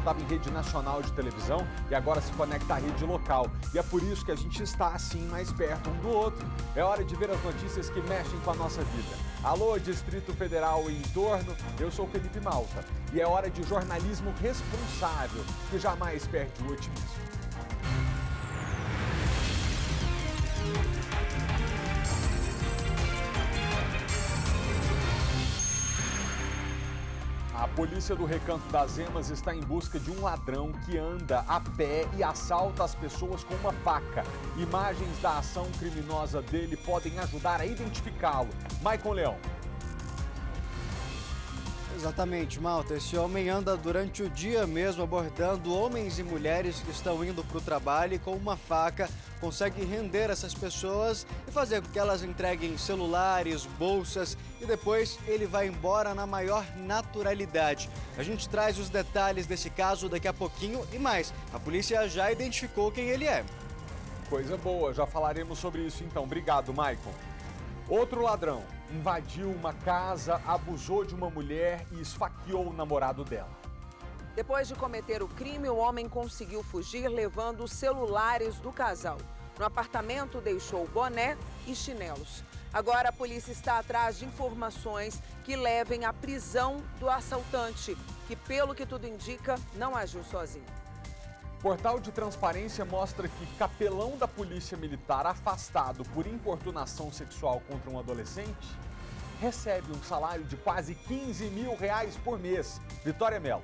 estava em rede nacional de televisão e agora se conecta à rede local. E é por isso que a gente está assim mais perto um do outro. É hora de ver as notícias que mexem com a nossa vida. Alô, Distrito Federal e entorno, eu sou Felipe Malta. E é hora de jornalismo responsável, que jamais perde o otimismo. A polícia do Recanto das Emas está em busca de um ladrão que anda a pé e assalta as pessoas com uma faca. Imagens da ação criminosa dele podem ajudar a identificá-lo. Maicon Leão. Exatamente, Malta. Esse homem anda durante o dia mesmo abordando homens e mulheres que estão indo para o trabalho e com uma faca consegue render essas pessoas e fazer com que elas entreguem celulares, bolsas e depois ele vai embora na maior naturalidade. A gente traz os detalhes desse caso daqui a pouquinho e mais. A polícia já identificou quem ele é. Coisa boa, já falaremos sobre isso então. Obrigado, Maicon. Outro ladrão invadiu uma casa, abusou de uma mulher e esfaqueou o namorado dela. Depois de cometer o crime, o homem conseguiu fugir levando os celulares do casal. No apartamento, deixou boné e chinelos. Agora a polícia está atrás de informações que levem à prisão do assaltante, que, pelo que tudo indica, não agiu sozinho. Portal de transparência mostra que capelão da Polícia Militar afastado por importunação sexual contra um adolescente recebe um salário de quase R$15 mil por mês. Vitória Mello.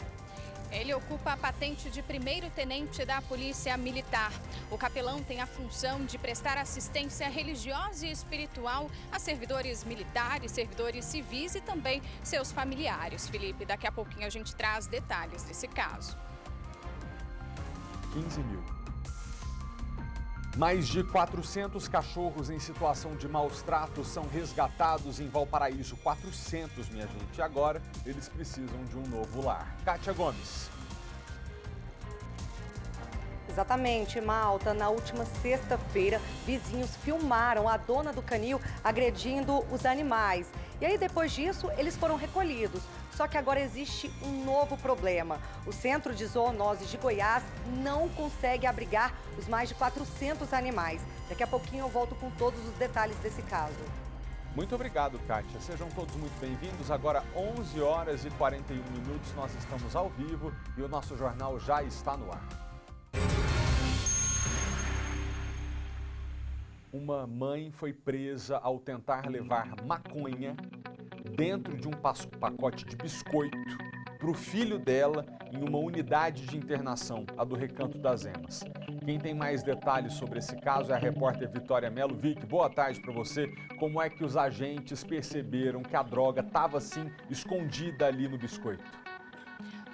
Ele ocupa a patente de primeiro-tenente da Polícia Militar. O capelão tem a função de prestar assistência religiosa e espiritual a servidores militares, servidores civis e também seus familiares. Felipe, daqui a pouquinho a gente traz detalhes desse caso. 15 mil. Mais de 400 cachorros em situação de maus tratos são resgatados em Valparaíso. 400, minha gente. E agora eles precisam de um novo lar. Kátia Gomes. Exatamente, Malta. Na última sexta-feira, vizinhos filmaram a dona do canil agredindo os animais. E aí, depois disso, eles foram recolhidos. Só que agora existe um novo problema. O Centro de Zoonoses de Goiás não consegue abrigar os mais de 400 animais. Daqui a pouquinho eu volto com todos os detalhes desse caso. Muito obrigado, Kátia. Sejam todos muito bem-vindos. Agora, 11 horas e 41 minutos, nós estamos ao vivo e o nosso jornal já está no ar. Uma mãe foi presa ao tentar levar maconha dentro de um pacote de biscoito para o filho dela em uma unidade de internação, a do Recanto das Emas. Quem tem mais detalhes sobre esse caso é a repórter Vitória Mello. Vicky, boa tarde para você. Como é que os agentes perceberam que a droga estava assim escondida ali no biscoito?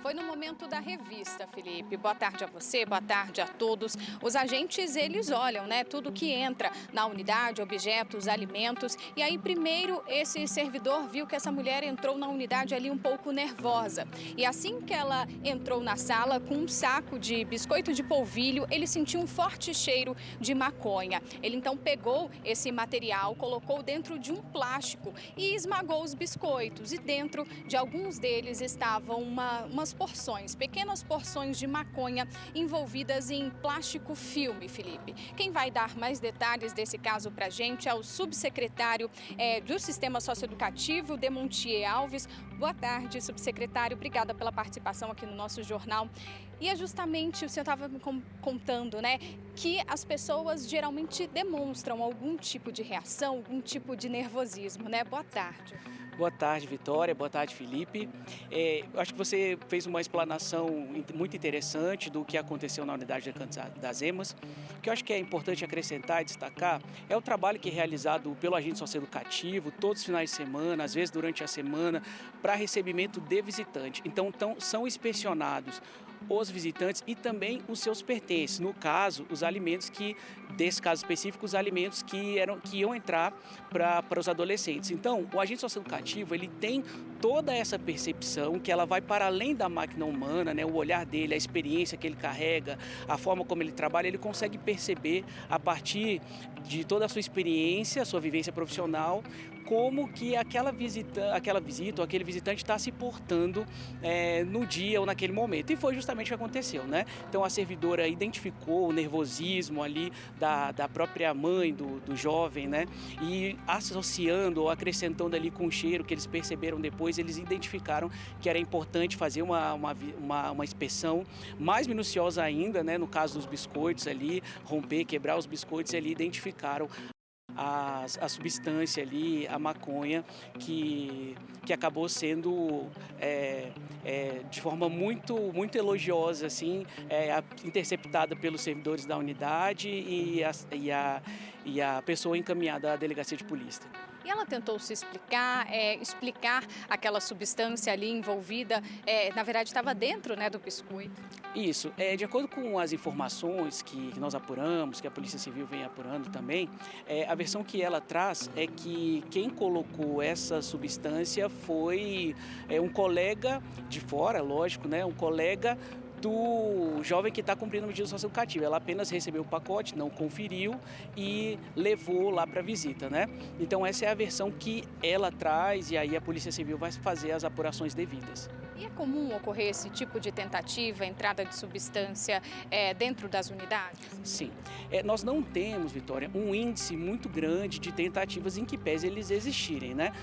Foi no momento da revista, Felipe. Boa tarde a você, boa tarde a todos. Os agentes, eles olham, né, tudo que entra na unidade, objetos, alimentos. E aí, primeiro, esse servidor viu que essa mulher entrou na unidade ali um pouco nervosa. E assim que ela entrou na sala com um saco de biscoito de polvilho, ele sentiu um forte cheiro de maconha. Ele então pegou esse material, colocou dentro de um plástico e esmagou os biscoitos. E dentro de alguns deles estavam umas porções, pequenas porções de maconha envolvidas em plástico filme, Felipe. Quem vai dar mais detalhes desse caso pra gente é o subsecretário do Sistema Socioeducativo, Demontier Alves. Boa tarde, subsecretário. Obrigada pela participação aqui no nosso jornal. E é justamente, o senhor estava me contando, né, que as pessoas geralmente demonstram algum tipo de reação, algum tipo de nervosismo, né? Boa tarde. Boa tarde, Vitória. Boa tarde, Felipe. Acho que você fez uma explanação muito interessante do que aconteceu na unidade das Emas. O que eu acho que é importante acrescentar e destacar é o trabalho que é realizado pelo agente socioeducativo todos os finais de semana, às vezes durante a semana, para recebimento de visitante. Então são inspecionados os visitantes e também os seus pertences. No caso, os alimentos desse caso específico, os alimentos que iam entrar para os adolescentes. Então, o agente socioeducativo, ele tem toda essa percepção que ela vai para além da máquina humana, né? O olhar dele, a experiência que ele carrega, a forma como ele trabalha, ele consegue perceber a partir de toda a sua experiência, a sua vivência profissional, como que aquela visita ou aquele visitante está se portando no dia ou naquele momento. E foi justamente o que aconteceu, né? Então a servidora identificou o nervosismo ali da própria mãe do jovem, né? E associando ou acrescentando ali com o cheiro que eles perceberam depois, eles identificaram que era importante fazer uma inspeção mais minuciosa ainda, né? No caso dos biscoitos ali, romper, quebrar os biscoitos, e ali identificaram a substância ali, a maconha, que acabou sendo de forma muito elogiosa, assim, interceptada pelos servidores da unidade e a pessoa encaminhada à delegacia de polícia. E ela tentou se explicar aquela substância ali envolvida, na verdade estava dentro, né, do biscoito. Isso, de acordo com as informações que nós apuramos, que a Polícia Civil vem apurando também, a versão que ela traz é que quem colocou essa substância foi um colega de fora, lógico, né, um colega do jovem que está cumprindo a medida socioeducativa. Ela apenas recebeu o pacote, não conferiu e levou lá para a visita, né? Então essa é a versão que ela traz, e aí a Polícia Civil vai fazer as apurações devidas. E é comum ocorrer esse tipo de tentativa, entrada de substância dentro das unidades? Sim. Nós não temos, Vitória, um índice muito grande de tentativas em que pese eles existirem, né?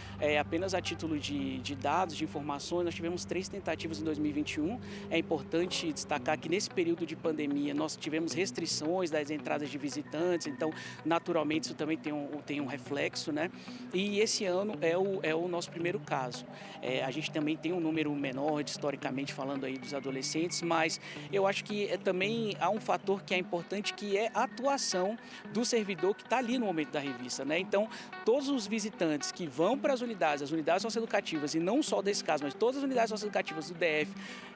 Apenas a título de dados, de informações, nós tivemos 3 tentativas em 2021. É importante destacar que nesse período de pandemia nós tivemos restrições das entradas de visitantes, então naturalmente isso também tem um reflexo, né? E esse ano é o nosso primeiro caso. A gente também tem um número menor, historicamente falando aí, dos adolescentes, mas eu acho que também há um fator que é importante, que é a atuação do servidor que está ali no momento da revista, né? Então, todos os visitantes que vão para as unidades socioeducativas, e não só desse caso, mas todas as unidades socioeducativas do DF,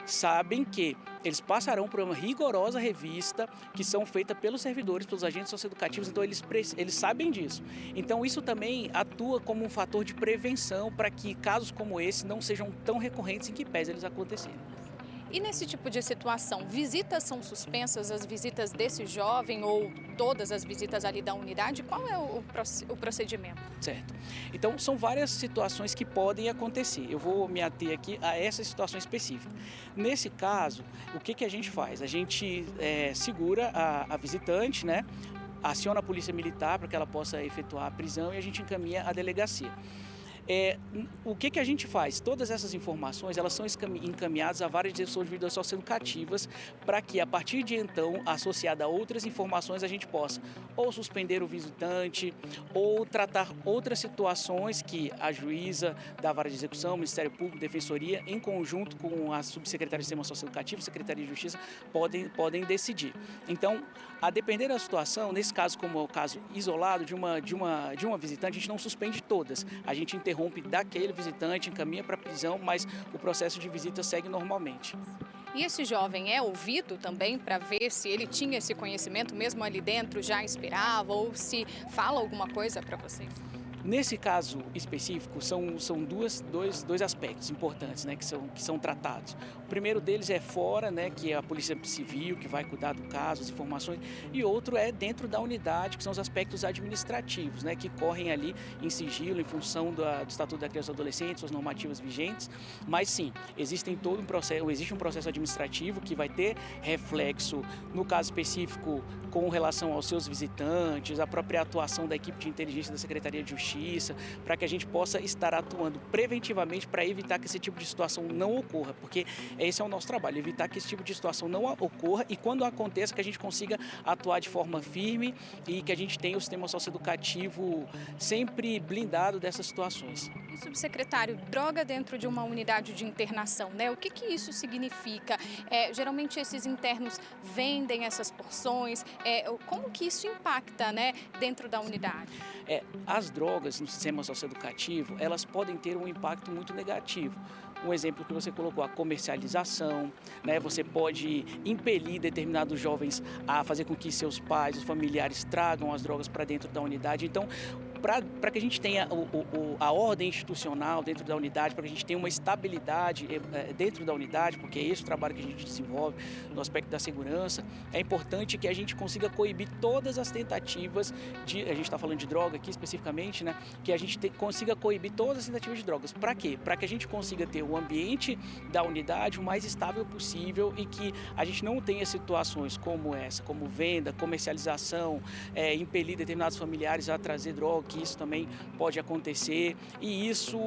sabem que eles passarão por uma rigorosa revista que são feitas pelos servidores, pelos agentes socioeducativos, então eles sabem disso. Então isso também atua como um fator de prevenção para que casos como esse não sejam tão recorrentes em que pese eles acontecerem. E nesse tipo de situação, visitas são suspensas, as visitas desse jovem ou todas as visitas ali da unidade? Qual é o procedimento? Certo. Então, são várias situações que podem acontecer. Eu vou me ater aqui a essa situação específica. Nesse caso, o que a gente faz? A gente segura a visitante, né? Aciona a polícia militar para que ela possa efetuar a prisão e a gente encaminha à delegacia. O que a gente faz? Todas essas informações, elas são encaminhadas a várias direções de medidas socioeducativas para que, a partir de então, associada a outras informações, a gente possa ou suspender o visitante ou tratar outras situações que a juíza da Vara de Execução, Ministério Público, Defensoria, em conjunto com a Subsecretaria de Sistema Socioeducativo, Secretaria de Justiça, podem decidir. Então, a depender da situação, nesse caso, como é o caso isolado de uma visitante, a gente não suspende todas. A gente interrompe daquele visitante, encaminha para a prisão, mas o processo de visita segue normalmente. E esse jovem é ouvido também para ver se ele tinha esse conhecimento, mesmo ali dentro já esperava, ou se fala alguma coisa para vocês? Nesse caso específico, são dois aspectos importantes, né, que são tratados. O primeiro deles é fora, né, que é a Polícia Civil, que vai cuidar do caso, as informações, e outro é dentro da unidade, que são os aspectos administrativos, né, que correm ali em sigilo, em função do Estatuto da Criança e do Adolescente, suas normativas vigentes. Mas sim, existe um processo administrativo que vai ter reflexo, no caso específico, com relação aos seus visitantes, a própria atuação da equipe de inteligência da Secretaria de Justiça, para que a gente possa estar atuando preventivamente para evitar que esse tipo de situação não ocorra, porque esse é o nosso trabalho, evitar que esse tipo de situação não ocorra e, quando aconteça, que a gente consiga atuar de forma firme e que a gente tenha o sistema socioeducativo sempre blindado dessas situações. E, subsecretário, droga dentro de uma unidade de internação, né? O que isso significa? Geralmente esses internos vendem essas porções, como que isso impacta, né, dentro da unidade? As drogas no sistema socioeducativo, elas podem ter um impacto muito negativo. Um exemplo que você colocou, a comercialização, né? Você pode impelir determinados jovens a fazer com que seus pais, os familiares, tragam as drogas para dentro da unidade. Então, para que a gente tenha a ordem institucional dentro da unidade, para que a gente tenha uma estabilidade dentro da unidade, porque é esse o trabalho que a gente desenvolve no aspecto da segurança, é importante que a gente consiga coibir todas as tentativas de, a gente está falando de droga aqui especificamente, né, que a gente consiga coibir todas as tentativas de drogas. Para quê? Para que a gente consiga ter o ambiente da unidade o mais estável possível e que a gente não tenha situações como essa, como venda, comercialização, impelir determinados familiares a trazer droga, que isso também pode acontecer, e isso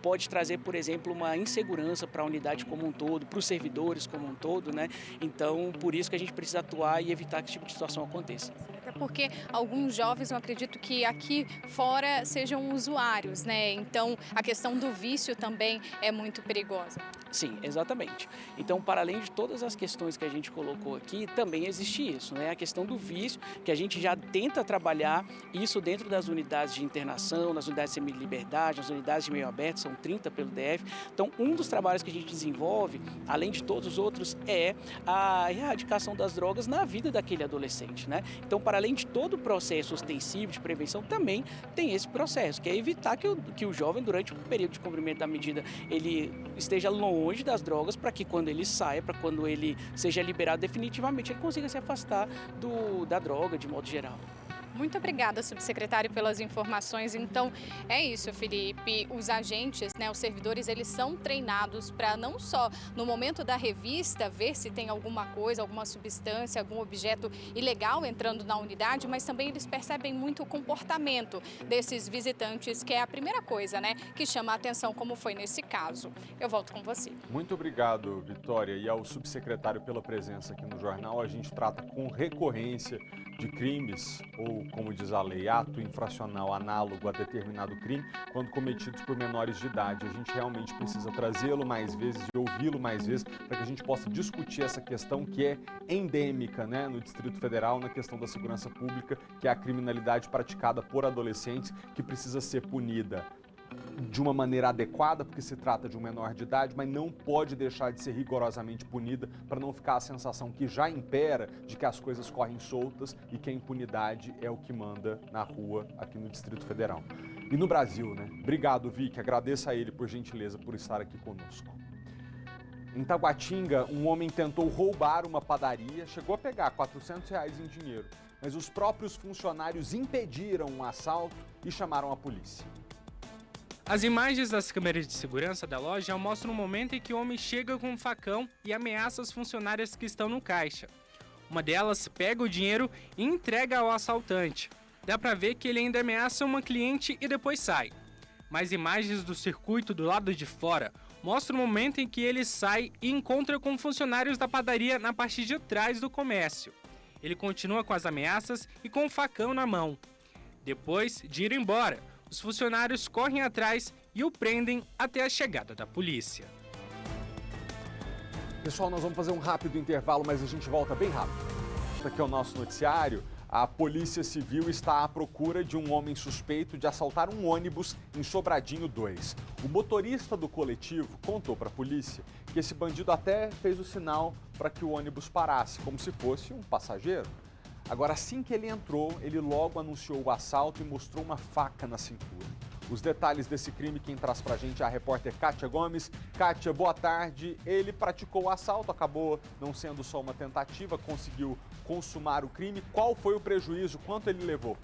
pode trazer, por exemplo, uma insegurança para a unidade como um todo, para os servidores como um todo, né? Então, por isso que a gente precisa atuar e evitar que esse tipo de situação aconteça. Até porque alguns jovens, eu acredito que aqui fora sejam usuários, né? Então, a questão do vício também é muito perigosa. Sim, exatamente. Então, para além de todas as questões que a gente colocou aqui, também existe isso, né? A questão do vício, que a gente já tenta trabalhar isso dentro das unidades de internação, nas unidades de semi-liberdade, nas unidades de meio aberto, são 30 pelo DF. Então, um dos trabalhos que a gente desenvolve, além de todos os outros, é a erradicação das drogas na vida daquele adolescente, né? Então, para além de todo o processo ostensivo de prevenção, também tem esse processo, que é evitar que o jovem, durante o período de cumprimento da medida, ele esteja longe das drogas, para que quando ele saia, para quando ele seja liberado definitivamente, ele consiga se afastar da droga de modo geral. Muito obrigada, subsecretário, pelas informações. Então, é isso, Felipe. Os agentes, né, os servidores, eles são treinados para não só no momento da revista ver se tem alguma coisa, alguma substância, algum objeto ilegal entrando na unidade, mas também eles percebem muito o comportamento desses visitantes, que é a primeira coisa, né, que chama a atenção, como foi nesse caso. Eu volto com você. Muito obrigado, Vitória, e ao subsecretário pela presença aqui no jornal. A gente trata com recorrência de crimes, ou como diz a lei, ato infracional análogo a determinado crime, quando cometidos por menores de idade. A gente realmente precisa trazê-lo mais vezes e ouvi-lo mais vezes para que a gente possa discutir essa questão que é endêmica, né, no Distrito Federal, na questão da segurança pública, que é a criminalidade praticada por adolescentes, que precisa ser punida de uma maneira adequada, porque se trata de um menor de idade, mas não pode deixar de ser rigorosamente punida, para não ficar a sensação que já impera de que as coisas correm soltas e que a impunidade é o que manda na rua aqui no Distrito Federal. E no Brasil, né? Obrigado, Vicky, agradeço a ele por gentileza por estar aqui conosco. Em Taguatinga, um homem tentou roubar uma padaria, chegou a pegar R$400 em dinheiro, mas os próprios funcionários impediram o assalto e chamaram a polícia. As imagens das câmeras de segurança da loja mostram o momento em que o homem chega com um facão e ameaça as funcionárias que estão no caixa. Uma delas pega o dinheiro e entrega ao assaltante. Dá pra ver que ele ainda ameaça uma cliente e depois sai. Mas imagens do circuito do lado de fora mostram o momento em que ele sai e encontra com funcionários da padaria na parte de trás do comércio. Ele continua com as ameaças e com o facão na mão. Depois de ir embora, os funcionários correm atrás e o prendem até a chegada da polícia. Pessoal, nós vamos fazer um rápido intervalo, mas a gente volta bem rápido. Aqui é o nosso noticiário. A Polícia Civil está à procura de um homem suspeito de assaltar um ônibus em Sobradinho 2. O motorista do coletivo contou para a polícia que esse bandido até fez o sinal para que o ônibus parasse, como se fosse um passageiro. Agora, assim que ele entrou, ele logo anunciou o assalto e mostrou uma faca na cintura. Os detalhes desse crime, quem traz pra gente é a repórter Kátia Gomes. Kátia, boa tarde. Ele praticou o assalto, acabou não sendo só uma tentativa, conseguiu consumar o crime. Qual foi o prejuízo? Quanto ele levou?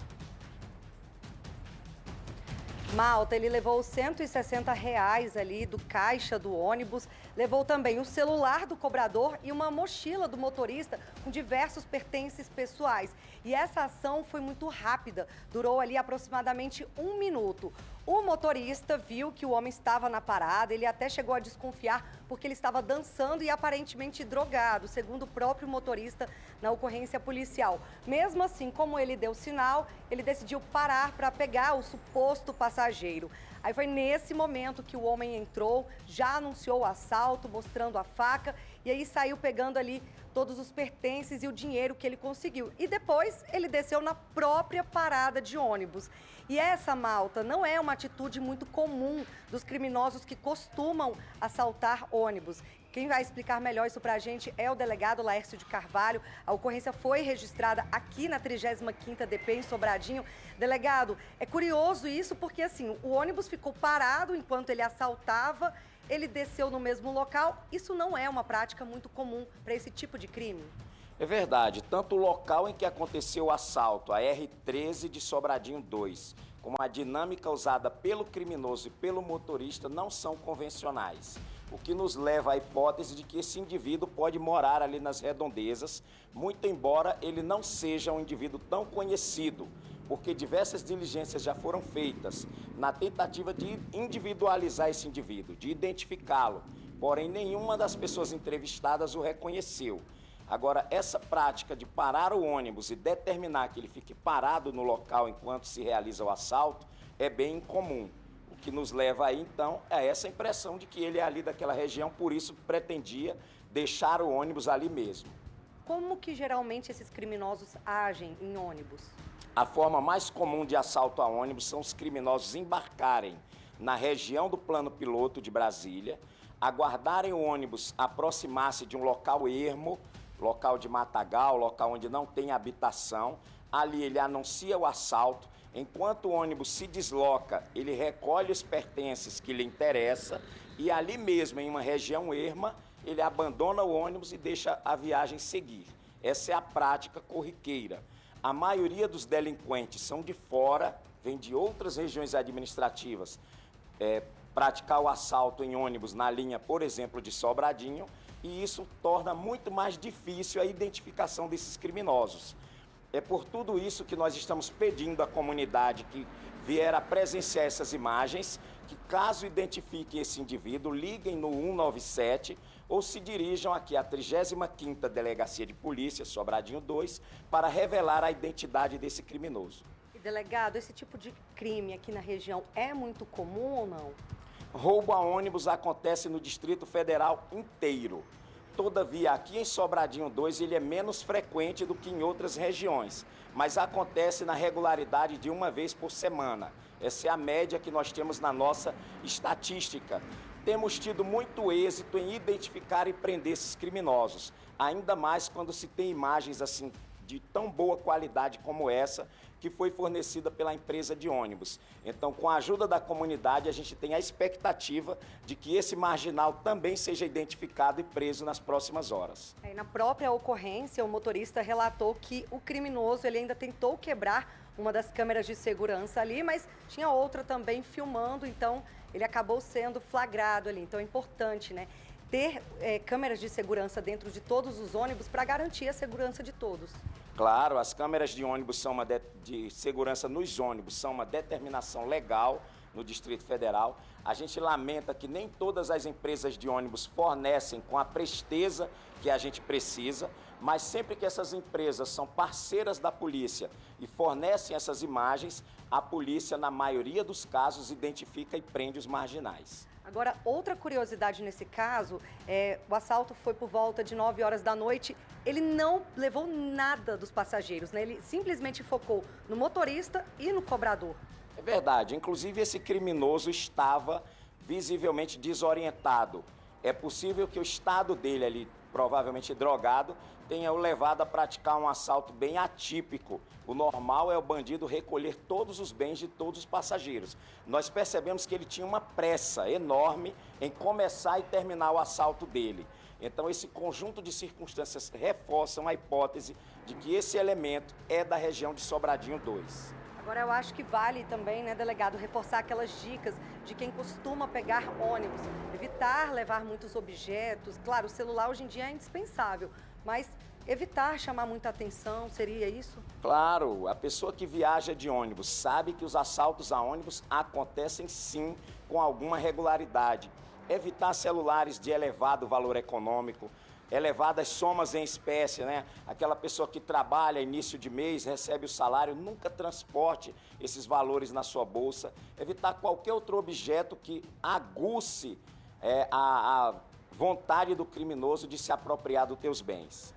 Malta, ele levou R$160 ali do caixa do ônibus, levou também o celular do cobrador e uma mochila do motorista com diversos pertences pessoais. E essa ação foi muito rápida, durou ali aproximadamente 1 minuto. O motorista viu que o homem estava na parada, ele até chegou a desconfiar porque ele estava dançando e aparentemente drogado, segundo o próprio motorista na ocorrência policial. Mesmo assim, como ele deu sinal, ele decidiu parar para pegar o suposto passageiro. Aí foi nesse momento que o homem entrou, já anunciou o assalto, mostrando a faca, e aí saiu pegando ali todos os pertences e o dinheiro que ele conseguiu. E depois ele desceu na própria parada de ônibus. E essa, Malta, não é uma atitude muito comum dos criminosos que costumam assaltar ônibus. Quem vai explicar melhor isso pra gente é o delegado Laércio de Carvalho. A ocorrência foi registrada aqui na 35ª DP em Sobradinho. Delegado, é curioso isso porque assim, o ônibus ficou parado enquanto ele assaltava, ele desceu no mesmo local. Isso não é uma prática muito comum para esse tipo de crime? É verdade, tanto o local em que aconteceu o assalto, a R13 de Sobradinho 2, como a dinâmica usada pelo criminoso e pelo motorista não são convencionais. O que nos leva à hipótese de que esse indivíduo pode morar ali nas redondezas, muito embora ele não seja um indivíduo tão conhecido, porque diversas diligências já foram feitas na tentativa de individualizar esse indivíduo, de identificá-lo, porém nenhuma das pessoas entrevistadas o reconheceu. Agora, essa prática de parar o ônibus e determinar que ele fique parado no local enquanto se realiza o assalto é bem incomum. O que nos leva aí, então, a essa impressão de que ele é ali daquela região, por isso pretendia deixar o ônibus ali mesmo. Como que geralmente esses criminosos agem em ônibus? A forma mais comum de assalto a ônibus são os criminosos embarcarem na região do plano piloto de Brasília, aguardarem o ônibus aproximar-se de um local ermo, local de matagal, local onde não tem habitação. Ali ele anuncia o assalto. Enquanto o ônibus se desloca, ele recolhe os pertences que lhe interessam e ali mesmo, em uma região erma, ele abandona o ônibus e deixa a viagem seguir. Essa é a prática corriqueira. A maioria dos delinquentes são de fora, vêm de outras regiões administrativas, praticar o assalto em ônibus na linha, por exemplo, de Sobradinho, e isso torna muito mais difícil a identificação desses criminosos. É por tudo isso que nós estamos pedindo à comunidade que vier a presenciar essas imagens, que caso identifiquem esse indivíduo, liguem no 197 ou se dirijam aqui à 35ª Delegacia de Polícia, Sobradinho 2, para revelar a identidade desse criminoso. E delegado, esse tipo de crime aqui na região é muito comum ou não? Roubo a ônibus acontece no Distrito Federal inteiro. Todavia, aqui em Sobradinho 2, ele é menos frequente do que em outras regiões, mas acontece na regularidade de uma vez por semana. Essa é a média que nós temos na nossa estatística. Temos tido muito êxito em identificar e prender esses criminosos, ainda mais quando se tem imagens assim de tão boa qualidade como essa, que foi fornecida pela empresa de ônibus. Então, com a ajuda da comunidade, a gente tem a expectativa de que esse marginal também seja identificado e preso nas próximas horas. Na própria ocorrência, o motorista relatou que o criminoso ele ainda tentou quebrar uma das câmeras de segurança ali, mas tinha outra também filmando, então ele acabou sendo flagrado ali. Então é importante, né, ter câmeras de segurança dentro de todos os ônibus para garantir a segurança de todos. Claro, as câmeras de ônibus são de segurança nos ônibus são uma determinação legal no Distrito Federal. A gente lamenta que nem todas as empresas de ônibus fornecem com a presteza que a gente precisa, mas sempre que essas empresas são parceiras da polícia e fornecem essas imagens, a polícia, na maioria dos casos, identifica e prende os marginais. Agora, outra curiosidade nesse caso, o assalto foi por volta de 9 horas da noite. Ele não levou nada dos passageiros, né? Ele simplesmente focou no motorista e no cobrador. É verdade. Inclusive, esse criminoso estava visivelmente desorientado. É possível que o estado dele ali, provavelmente drogado, tenha o levado a praticar um assalto bem atípico. O normal é o bandido recolher todos os bens de todos os passageiros. Nós percebemos que ele tinha uma pressa enorme em começar e terminar o assalto dele. Então, esse conjunto de circunstâncias reforçam a hipótese de que esse elemento é da região de Sobradinho 2. Agora, eu acho que vale também, né, delegado, reforçar aquelas dicas de quem costuma pegar ônibus. Evitar levar muitos objetos. Claro, o celular hoje em dia é indispensável, mas evitar chamar muita atenção, seria isso? Claro, a pessoa que viaja de ônibus sabe que os assaltos a ônibus acontecem sim com alguma regularidade. Evitar celulares de elevado valor econômico, elevadas somas em espécie, né? Aquela pessoa que trabalha início de mês, recebe o salário, nunca transporte esses valores na sua bolsa. Evitar qualquer outro objeto que aguce a vontade do criminoso de se apropriar dos teus bens.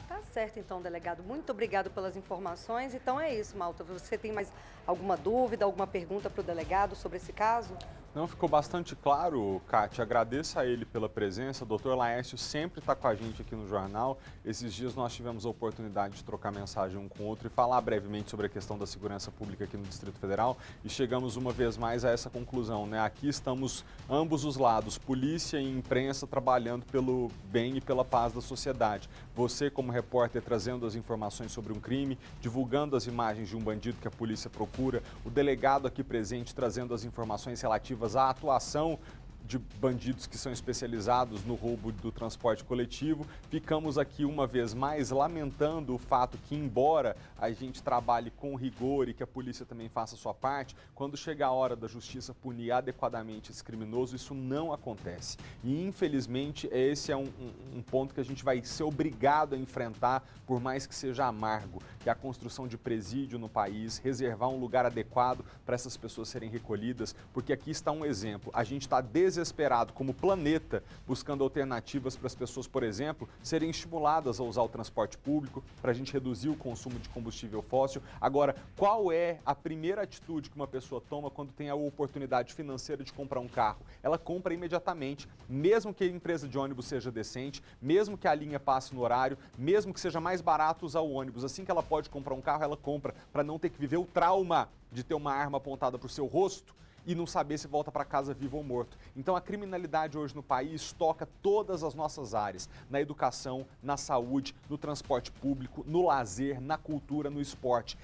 Tá certo, então, delegado. Muito obrigado pelas informações. Então é isso, Malta. Você tem mais alguma dúvida, alguma pergunta para o delegado sobre esse caso? Não, ficou bastante claro, Kátia. Agradeço a ele pela presença. O doutor Laércio sempre está com a gente aqui no jornal. Esses dias nós tivemos a oportunidade de trocar mensagem um com o outro e falar brevemente sobre a questão da segurança pública aqui no Distrito Federal. E chegamos uma vez mais a essa conclusão, né? Aqui estamos ambos os lados, polícia e imprensa, trabalhando pelo bem e pela paz da sociedade. Você, como repórter, trazendo as informações sobre um crime, divulgando as imagens de um bandido que a polícia procura, o delegado aqui presente trazendo as informações relativas à atuação de bandidos que são especializados no roubo do transporte coletivo. Ficamos aqui uma vez mais lamentando o fato que, embora a gente trabalhe com rigor e que a polícia também faça a sua parte, quando chega a hora da justiça punir adequadamente esse criminoso, isso não acontece. E, infelizmente, esse é um ponto que a gente vai ser obrigado a enfrentar, por mais que seja amargo, que é a construção de presídio no país, reservar um lugar adequado para essas pessoas serem recolhidas, porque aqui está um exemplo. A gente está desesperado como planeta, buscando alternativas para as pessoas, por exemplo, serem estimuladas a usar o transporte público, para a gente reduzir o consumo de combustível fóssil. Agora, qual é a primeira atitude que uma pessoa toma quando tem a oportunidade financeira de comprar um carro? Ela compra imediatamente, mesmo que a empresa de ônibus seja decente, mesmo que a linha passe no horário, mesmo que seja mais barato usar o ônibus. Assim que ela pode comprar um carro, ela compra, para não ter que viver o trauma de ter uma arma apontada para o seu rosto e não saber se volta para casa vivo ou morto. Então a criminalidade hoje no país toca todas as nossas áreas, na educação, na saúde, no transporte público, no lazer, na cultura, no esporte.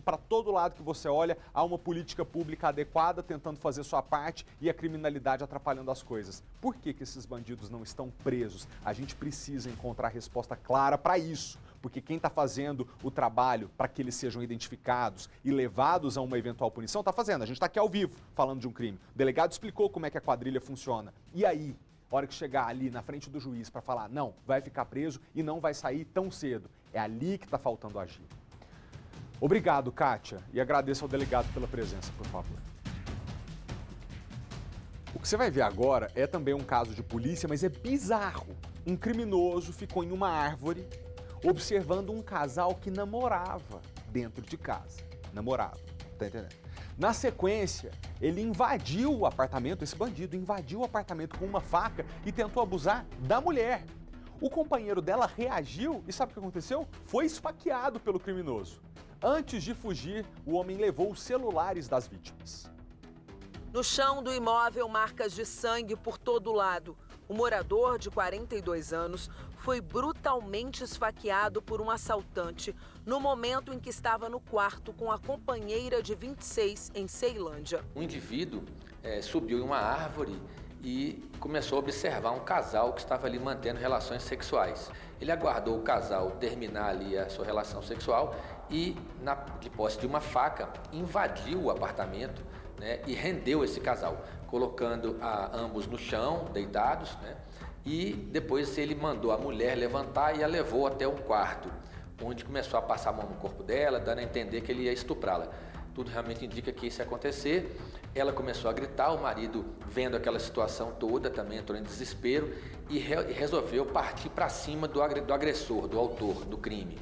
Para todo lado que você olha, há uma política pública adequada tentando fazer sua parte e a criminalidade atrapalhando as coisas. Por que esses bandidos não estão presos? A gente precisa encontrar resposta clara para isso. Porque quem está fazendo o trabalho para que eles sejam identificados e levados a uma eventual punição está fazendo. A gente está aqui ao vivo falando de um crime. O delegado explicou como é que a quadrilha funciona. E aí, a hora que chegar ali na frente do juiz para falar, não, vai ficar preso e não vai sair tão cedo. É ali que está faltando agir. Obrigado, Kátia, e agradeço ao delegado pela presença, por favor. O que você vai ver agora é também um caso de polícia, mas é bizarro. Um criminoso ficou em uma árvore observando um casal que namorava dentro de casa. Namorava, tá entendendo? Na sequência, ele invadiu o apartamento, esse bandido invadiu o apartamento com uma faca e tentou abusar da mulher. O companheiro dela reagiu e sabe o que aconteceu? Foi esfaqueado pelo criminoso. Antes de fugir, o homem levou os celulares das vítimas. No chão do imóvel, marcas de sangue por todo lado. O morador, de 42 anos, foi brutalmente esfaqueado por um assaltante no momento em que estava no quarto com a companheira de 26 em Ceilândia. Um indivíduo subiu em uma árvore e começou a observar um casal que estava ali mantendo relações sexuais. Ele aguardou o casal terminar ali a sua relação sexual e, de posse de uma faca, invadiu o apartamento, né, e rendeu esse casal, colocando ambos no chão, deitados, né, e depois ele mandou a mulher levantar e a levou até um quarto, onde começou a passar a mão no corpo dela, dando a entender que ele ia estuprá-la. Tudo realmente indica que isso ia acontecer. Ela começou a gritar, o marido, vendo aquela situação toda, também entrou em desespero e resolveu partir para cima do agressor, do autor do crime.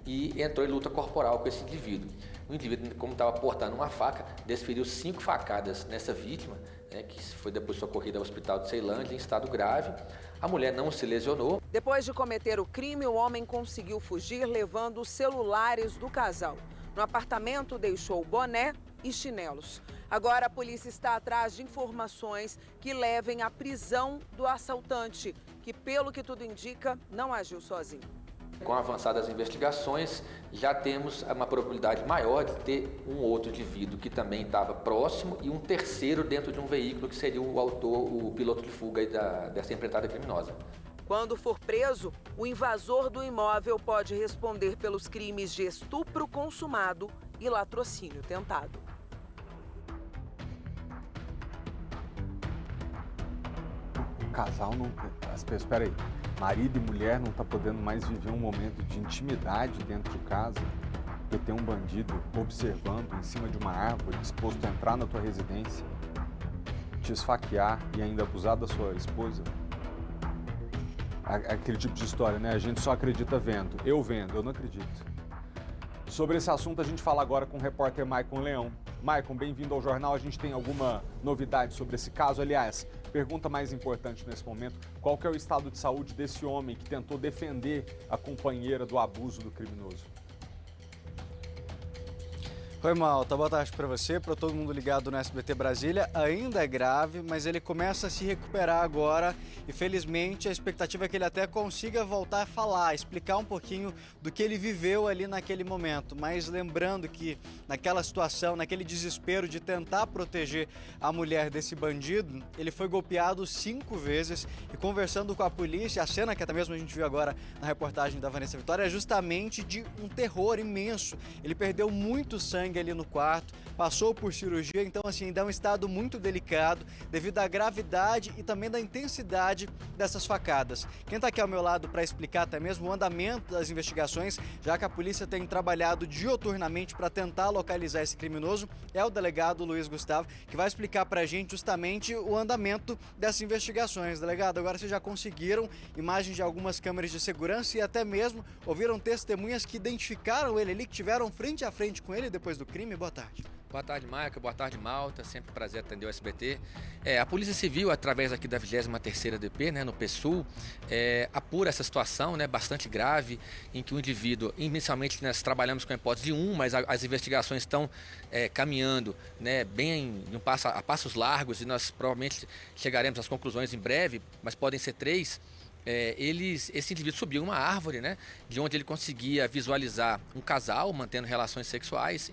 E entrou em luta corporal com esse indivíduo. O indivíduo, como estava portando uma faca, desferiu 5 facadas nessa vítima, né, que foi depois socorrida ao hospital de Ceilândia em estado grave. A mulher não se lesionou. Depois de cometer o crime, o homem conseguiu fugir levando os celulares do casal. No apartamento, deixou boné e chinelos. Agora a polícia está atrás de informações que levem à prisão do assaltante, que, pelo que tudo indica, não agiu sozinho. Com a avançada das investigações, já temos uma probabilidade maior de ter um outro indivíduo que também estava próximo e um terceiro dentro de um veículo que seria o autor, o piloto de fuga dessa empreitada criminosa. Quando for preso, o invasor do imóvel pode responder pelos crimes de estupro consumado e latrocínio tentado. O casal não... Espera aí. Marido e mulher não tá podendo mais viver um momento de intimidade dentro de casa, porque tem um bandido observando em cima de uma árvore, disposto a entrar na tua residência, te esfaquear e ainda abusar da sua esposa. Aquele tipo de história, né? A gente só acredita vendo. Eu não acredito. Sobre esse assunto, a gente fala agora com o repórter Maicon Leão. Maicon, bem-vindo ao jornal. A gente tem alguma novidade sobre esse caso? Aliás, pergunta mais importante nesse momento, qual que é o estado de saúde desse homem que tentou defender a companheira do abuso do criminoso? Oi, Malta. Boa tarde para você, para todo mundo ligado no SBT Brasília. Ainda é grave, mas ele começa a se recuperar agora e, felizmente, a expectativa é que ele até consiga voltar a falar, explicar um pouquinho do que ele viveu ali naquele momento. Mas lembrando que naquela situação, naquele desespero de tentar proteger a mulher desse bandido, ele foi golpeado 5 vezes e, conversando com a polícia, a cena que até mesmo a gente viu agora na reportagem da Vanessa Vitória é justamente de um terror imenso. Ele perdeu muito sangue ali no quarto, passou por cirurgia, então assim, ainda é um estado muito delicado devido à gravidade e também da intensidade dessas facadas. Quem está aqui ao meu lado para explicar até mesmo o andamento das investigações, já que a polícia tem trabalhado dioturnamente para tentar localizar esse criminoso, é o delegado Luiz Gustavo, que vai explicar para a gente justamente o andamento dessas investigações. Delegado, agora vocês já conseguiram imagens de algumas câmeras de segurança e até mesmo ouviram testemunhas que identificaram ele ali, que tiveram frente a frente com ele depois do crime. Boa tarde. Boa tarde, Maicon. Boa tarde, Malta. Sempre um prazer atender o SBT. A Polícia Civil, através aqui da 23ª DP, né, no PSUL, apura essa situação, né, bastante grave, em que o indivíduo, inicialmente nós trabalhamos com a hipótese de 1, mas as investigações estão caminhando, né, bem a passos largos, e nós provavelmente chegaremos às conclusões em breve, mas podem ser 3. Esse indivíduo subiu uma árvore, né, de onde ele conseguia visualizar um casal mantendo relações sexuais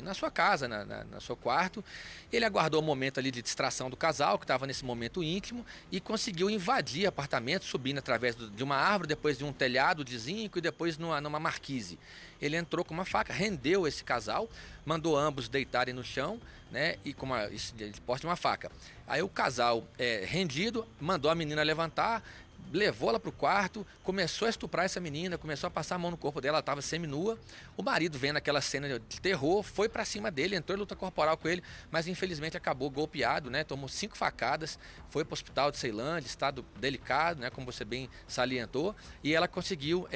na sua casa, na seu quarto. Ele aguardou o momento ali de distração do casal, que estava nesse momento íntimo, e conseguiu invadir o apartamento, subindo através de uma árvore, depois de um telhado de zinco e depois numa marquise. Ele entrou com uma faca, rendeu esse casal, mandou ambos deitarem no chão, né, e com ele porta uma faca. Aí o casal, rendido, mandou a menina levantar, levou ela para o quarto, começou a estuprar essa menina, começou a passar a mão no corpo dela, ela estava seminua. O marido, vendo aquela cena de terror, foi para cima dele, entrou em luta corporal com ele, mas infelizmente acabou golpeado, né? Tomou 5 facadas, foi para o hospital de Ceilândia, estado delicado, né? Como você bem salientou, e ela conseguiu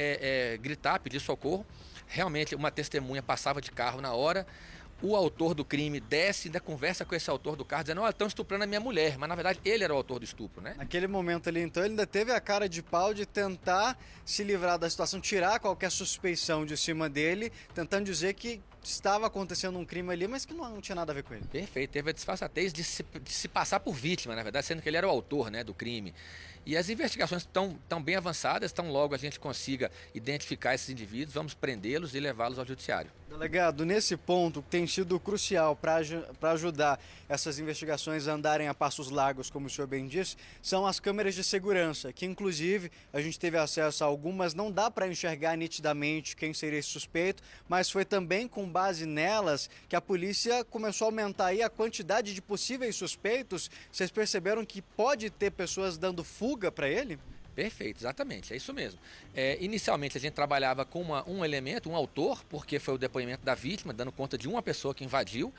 gritar, pedir socorro. Realmente uma testemunha passava de carro na hora. O autor do crime desce, ainda conversa com esse autor do carro, dizendo: "Olha, estão estuprando a minha mulher", mas na verdade ele era o autor do estupro, né? Naquele momento ali, então, ele ainda teve a cara de pau de tentar se livrar da situação, tirar qualquer suspeição de cima dele, tentando dizer que estava acontecendo um crime ali, mas que não tinha nada a ver com ele. Perfeito, teve a disfarçatez de se passar por vítima, na verdade, sendo que ele era o autor, né, do crime. E as investigações estão bem avançadas, tão logo a gente consiga identificar esses indivíduos, vamos prendê-los e levá-los ao judiciário. Delegado, nesse ponto tem sido crucial para ajudar essas investigações a andarem a passos largos, como o senhor bem disse, são as câmeras de segurança, que inclusive a gente teve acesso a algumas, não dá para enxergar nitidamente quem seria esse suspeito, mas foi também com base nelas que a polícia começou a aumentar aí a quantidade de possíveis suspeitos. Vocês perceberam que pode ter pessoas dando fuga para ele? Perfeito, exatamente, é isso mesmo. Inicialmente a gente trabalhava com um elemento, um autor, porque foi o depoimento da vítima, dando conta de uma pessoa que invadiu,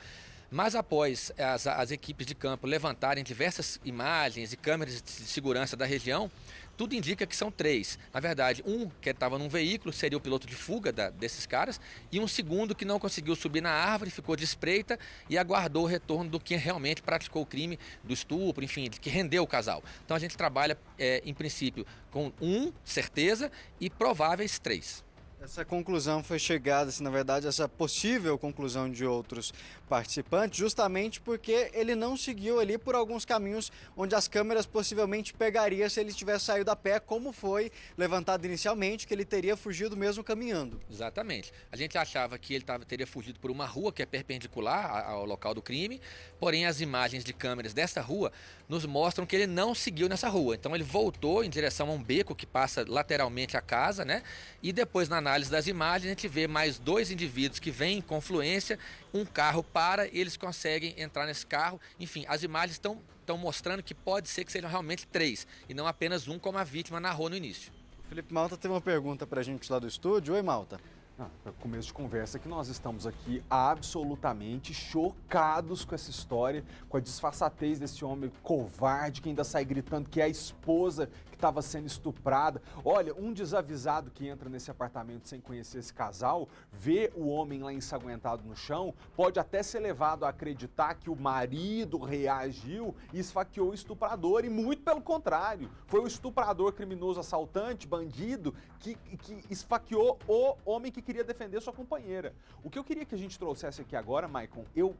mas após as equipes de campo levantarem diversas imagens e câmeras de segurança da região, tudo indica que são 3. Na verdade, um que estava num veículo seria o piloto de fuga desses caras, e um segundo que não conseguiu subir na árvore, ficou de espreita e aguardou o retorno do que realmente praticou o crime do estupro, enfim, que rendeu o casal. Então a gente trabalha, em princípio, com certeza, e prováveis 3. Essa conclusão foi chegada, na verdade, essa possível conclusão de outros participantes, justamente porque ele não seguiu ali por alguns caminhos onde as câmeras possivelmente pegariam se ele tivesse saído a pé, como foi levantado inicialmente, que ele teria fugido mesmo caminhando. Exatamente. A gente achava que ele teria fugido por uma rua que é perpendicular ao local do crime, porém as imagens de câmeras dessa rua nos mostram que ele não seguiu nessa rua. Então ele voltou em direção a um beco que passa lateralmente à casa, né? E depois, na análise das imagens, a gente vê mais 2 indivíduos que vêm em confluência, um carro para, e eles conseguem entrar nesse carro. Enfim, as imagens estão mostrando que pode ser que sejam realmente 3, e não apenas um, como a vítima narrou no início. O Felipe Malta tem uma pergunta pra gente lá do estúdio. Oi, Malta. Para começo de conversa, que nós estamos aqui absolutamente chocados com essa história, com a disfarçatez desse homem covarde que ainda sai gritando que é a esposa que estava sendo estuprada. Olha, um desavisado que entra nesse apartamento sem conhecer esse casal, vê o homem lá ensanguentado no chão, pode até ser levado a acreditar que o marido reagiu e esfaqueou o estuprador, e muito pelo contrário, foi o estuprador, criminoso, assaltante, bandido, que esfaqueou o homem que queria defender sua companheira. O que eu queria que a gente trouxesse aqui agora, Maicon, eu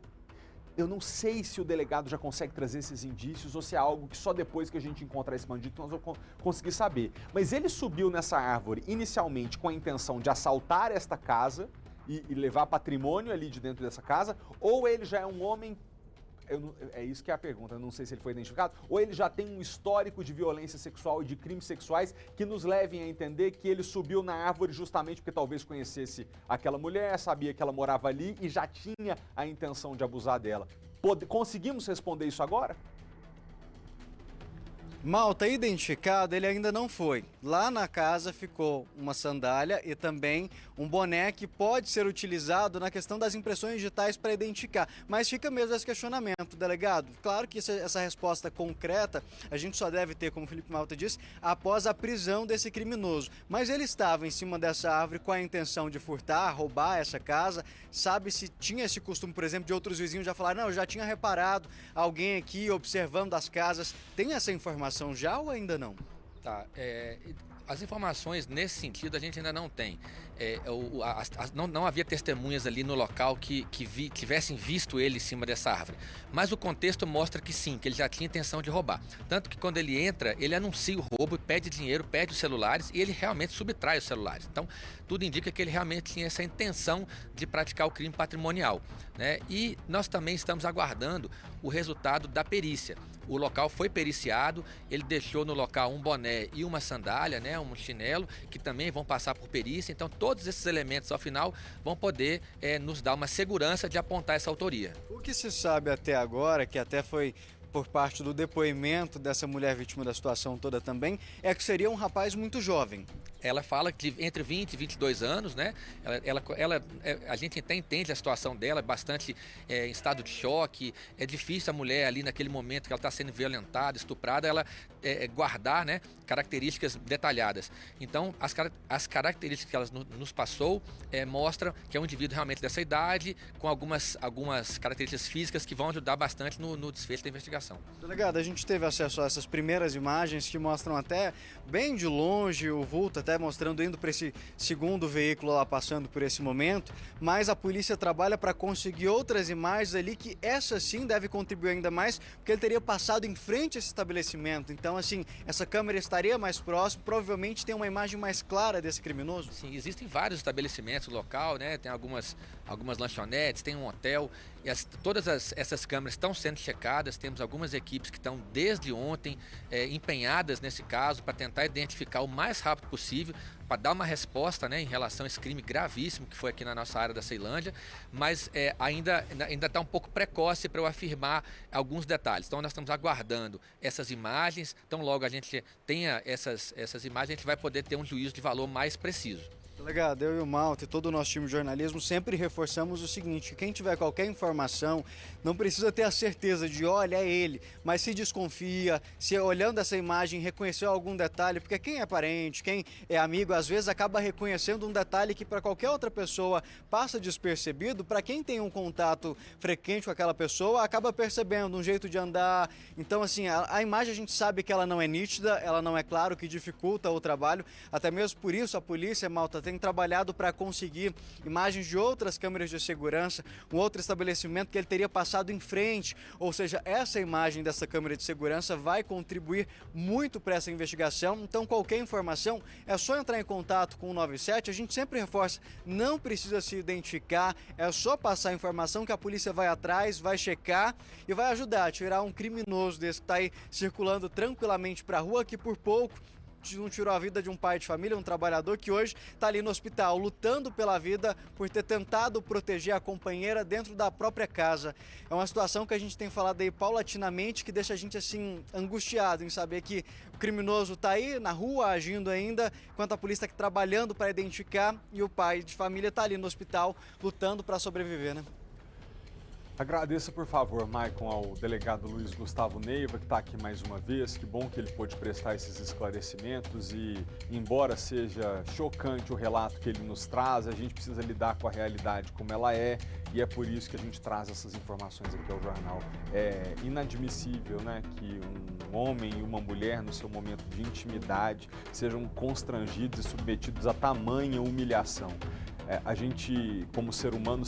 não sei se o delegado já consegue trazer esses indícios ou se é algo que só depois que a gente encontrar esse bandido nós vamos conseguir saber. Mas ele subiu nessa árvore inicialmente com a intenção de assaltar esta casa e levar patrimônio ali de dentro dessa casa, ou ele já é um homem... é isso que é a pergunta, eu não sei se ele foi identificado, ou ele já tem um histórico de violência sexual e de crimes sexuais que nos levem a entender que ele subiu na árvore justamente porque talvez conhecesse aquela mulher, sabia que ela morava ali e já tinha a intenção de abusar dela. Conseguimos responder isso agora? Malta, identificado ele ainda não foi. Lá na casa ficou uma sandália e também um boné que pode ser utilizado na questão das impressões digitais para identificar. Mas fica mesmo esse questionamento, delegado. Claro que essa resposta concreta a gente só deve ter, como o Felipe Malta disse, após a prisão desse criminoso. Mas ele estava em cima dessa árvore com a intenção de furtar, roubar essa casa. Sabe se tinha esse costume, por exemplo, de outros vizinhos já falar, não, eu já tinha reparado alguém aqui observando as casas. Tem essa informação já ou ainda não? Tá, as informações nesse sentido a gente ainda não tem. Não havia testemunhas ali no local que tivessem visto ele em cima dessa árvore. Mas o contexto mostra que sim, que ele já tinha intenção de roubar. Tanto que quando ele entra, ele anuncia o roubo, pede dinheiro, pede os celulares e ele realmente subtrai os celulares. Então, tudo indica que ele realmente tinha essa intenção de praticar o crime patrimonial, né? E nós também estamos aguardando o resultado da perícia. O local foi periciado, ele deixou no local um boné e uma sandália, né, um chinelo, que também vão passar por perícia. Então, todos esses elementos, ao final, vão poder nos dar uma segurança de apontar essa autoria. O que se sabe até agora, que até foi por parte do depoimento dessa mulher vítima da situação toda também, é que seria um rapaz muito jovem. Ela fala que entre 20 e 22 anos, né? A gente até entende a situação dela, bastante em estado de choque. É difícil a mulher ali naquele momento que ela está sendo violentada, estuprada, ela guardar, né, características detalhadas. Então, as características que ela nos passou mostram que é um indivíduo realmente dessa idade, com algumas características físicas que vão ajudar bastante no desfecho da investigação. Delegado, a gente teve acesso a essas primeiras imagens que mostram até bem de longe o vulto, até mostrando indo para esse segundo veículo lá passando por esse momento, mas a polícia trabalha para conseguir outras imagens ali que essa sim deve contribuir ainda mais, porque ele teria passado em frente a esse estabelecimento. Então, assim, essa câmera estaria mais próxima, provavelmente tem uma imagem mais clara desse criminoso. Sim, existem vários estabelecimentos no local, né? Tem algumas lanchonetes, tem um hotel, e todas essas câmeras estão sendo checadas. Temos algumas equipes que estão desde ontem empenhadas nesse caso para tentar identificar o mais rápido possível, para dar uma resposta, né, em relação a esse crime gravíssimo que foi aqui na nossa área da Ceilândia, mas ainda está um pouco precoce para eu afirmar alguns detalhes. Então nós estamos aguardando essas imagens, então logo a gente tenha essas imagens, a gente vai poder ter um juízo de valor mais preciso. Delegado, eu e o Malta e todo o nosso time de jornalismo sempre reforçamos o seguinte: quem tiver qualquer informação não precisa ter a certeza de, olha, é ele, mas se desconfia, se olhando essa imagem reconheceu algum detalhe, porque quem é parente, quem é amigo, às vezes acaba reconhecendo um detalhe que para qualquer outra pessoa passa despercebido, para quem tem um contato frequente com aquela pessoa, acaba percebendo um jeito de andar. Então, assim, a imagem a gente sabe que ela não é nítida, ela não é claro, que dificulta o trabalho, até mesmo por isso a polícia, Malta, tem trabalhado para conseguir imagens de outras câmeras de segurança, um outro estabelecimento que ele teria passado em frente, ou seja, essa imagem dessa câmera de segurança vai contribuir muito para essa investigação. Então, qualquer informação é só entrar em contato com o 97, a gente sempre reforça, não precisa se identificar, é só passar a informação que a polícia vai atrás, vai checar e vai ajudar a tirar um criminoso desse que está aí circulando tranquilamente para a rua, que por pouco não tirou a vida de um pai de família, um trabalhador que hoje está ali no hospital, lutando pela vida por ter tentado proteger a companheira dentro da própria casa. É uma situação que a gente tem falado aí paulatinamente, que deixa a gente assim angustiado em saber que o criminoso está aí na rua agindo ainda, enquanto a polícia está aqui trabalhando para identificar e o pai de família está ali no hospital lutando para sobreviver, né? Agradeça, por favor, Maicon, ao delegado Luiz Gustavo Neiva, que está aqui mais uma vez. Que bom que ele pôde prestar esses esclarecimentos e, embora seja chocante o relato que ele nos traz, a gente precisa lidar com a realidade como ela é e é por isso que a gente traz essas informações aqui ao jornal. É inadmissível, né, que um homem e uma mulher, no seu momento de intimidade, sejam constrangidos e submetidos a tamanha humilhação. A gente, como ser humano,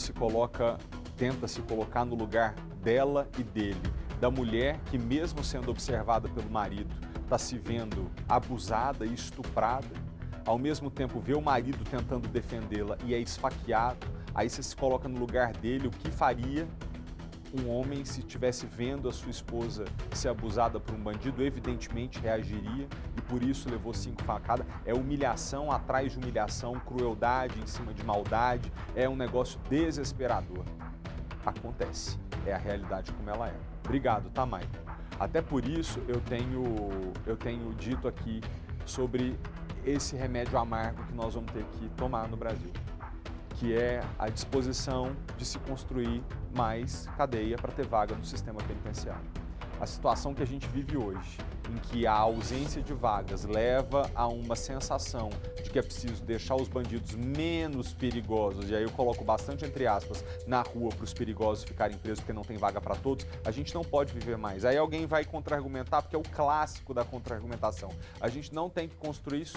tenta se colocar no lugar dela e dele, da mulher que, mesmo sendo observada pelo marido, está se vendo abusada e estuprada, ao mesmo tempo vê o marido tentando defendê-la e é esfaqueado. Aí você se coloca no lugar dele, o que faria um homem se estivesse vendo a sua esposa ser abusada por um bandido? Evidentemente reagiria e por isso levou 5 facadas. É humilhação atrás de humilhação, crueldade em cima de maldade, é um negócio desesperador. Acontece, é a realidade como ela é. Obrigado, tá, Maicon? Até por isso eu tenho dito aqui sobre esse remédio amargo que nós vamos ter que tomar no Brasil, que é a disposição de se construir mais cadeia para ter vaga no sistema penitenciário. A situação que a gente vive hoje, em que a ausência de vagas leva a uma sensação de que é preciso deixar os bandidos menos perigosos, e aí eu coloco bastante entre aspas, na rua para os perigosos ficarem presos porque não tem vaga para todos, a gente não pode viver mais. Aí alguém vai contra-argumentar, porque é o clássico da contra-argumentação. A gente não tem que construir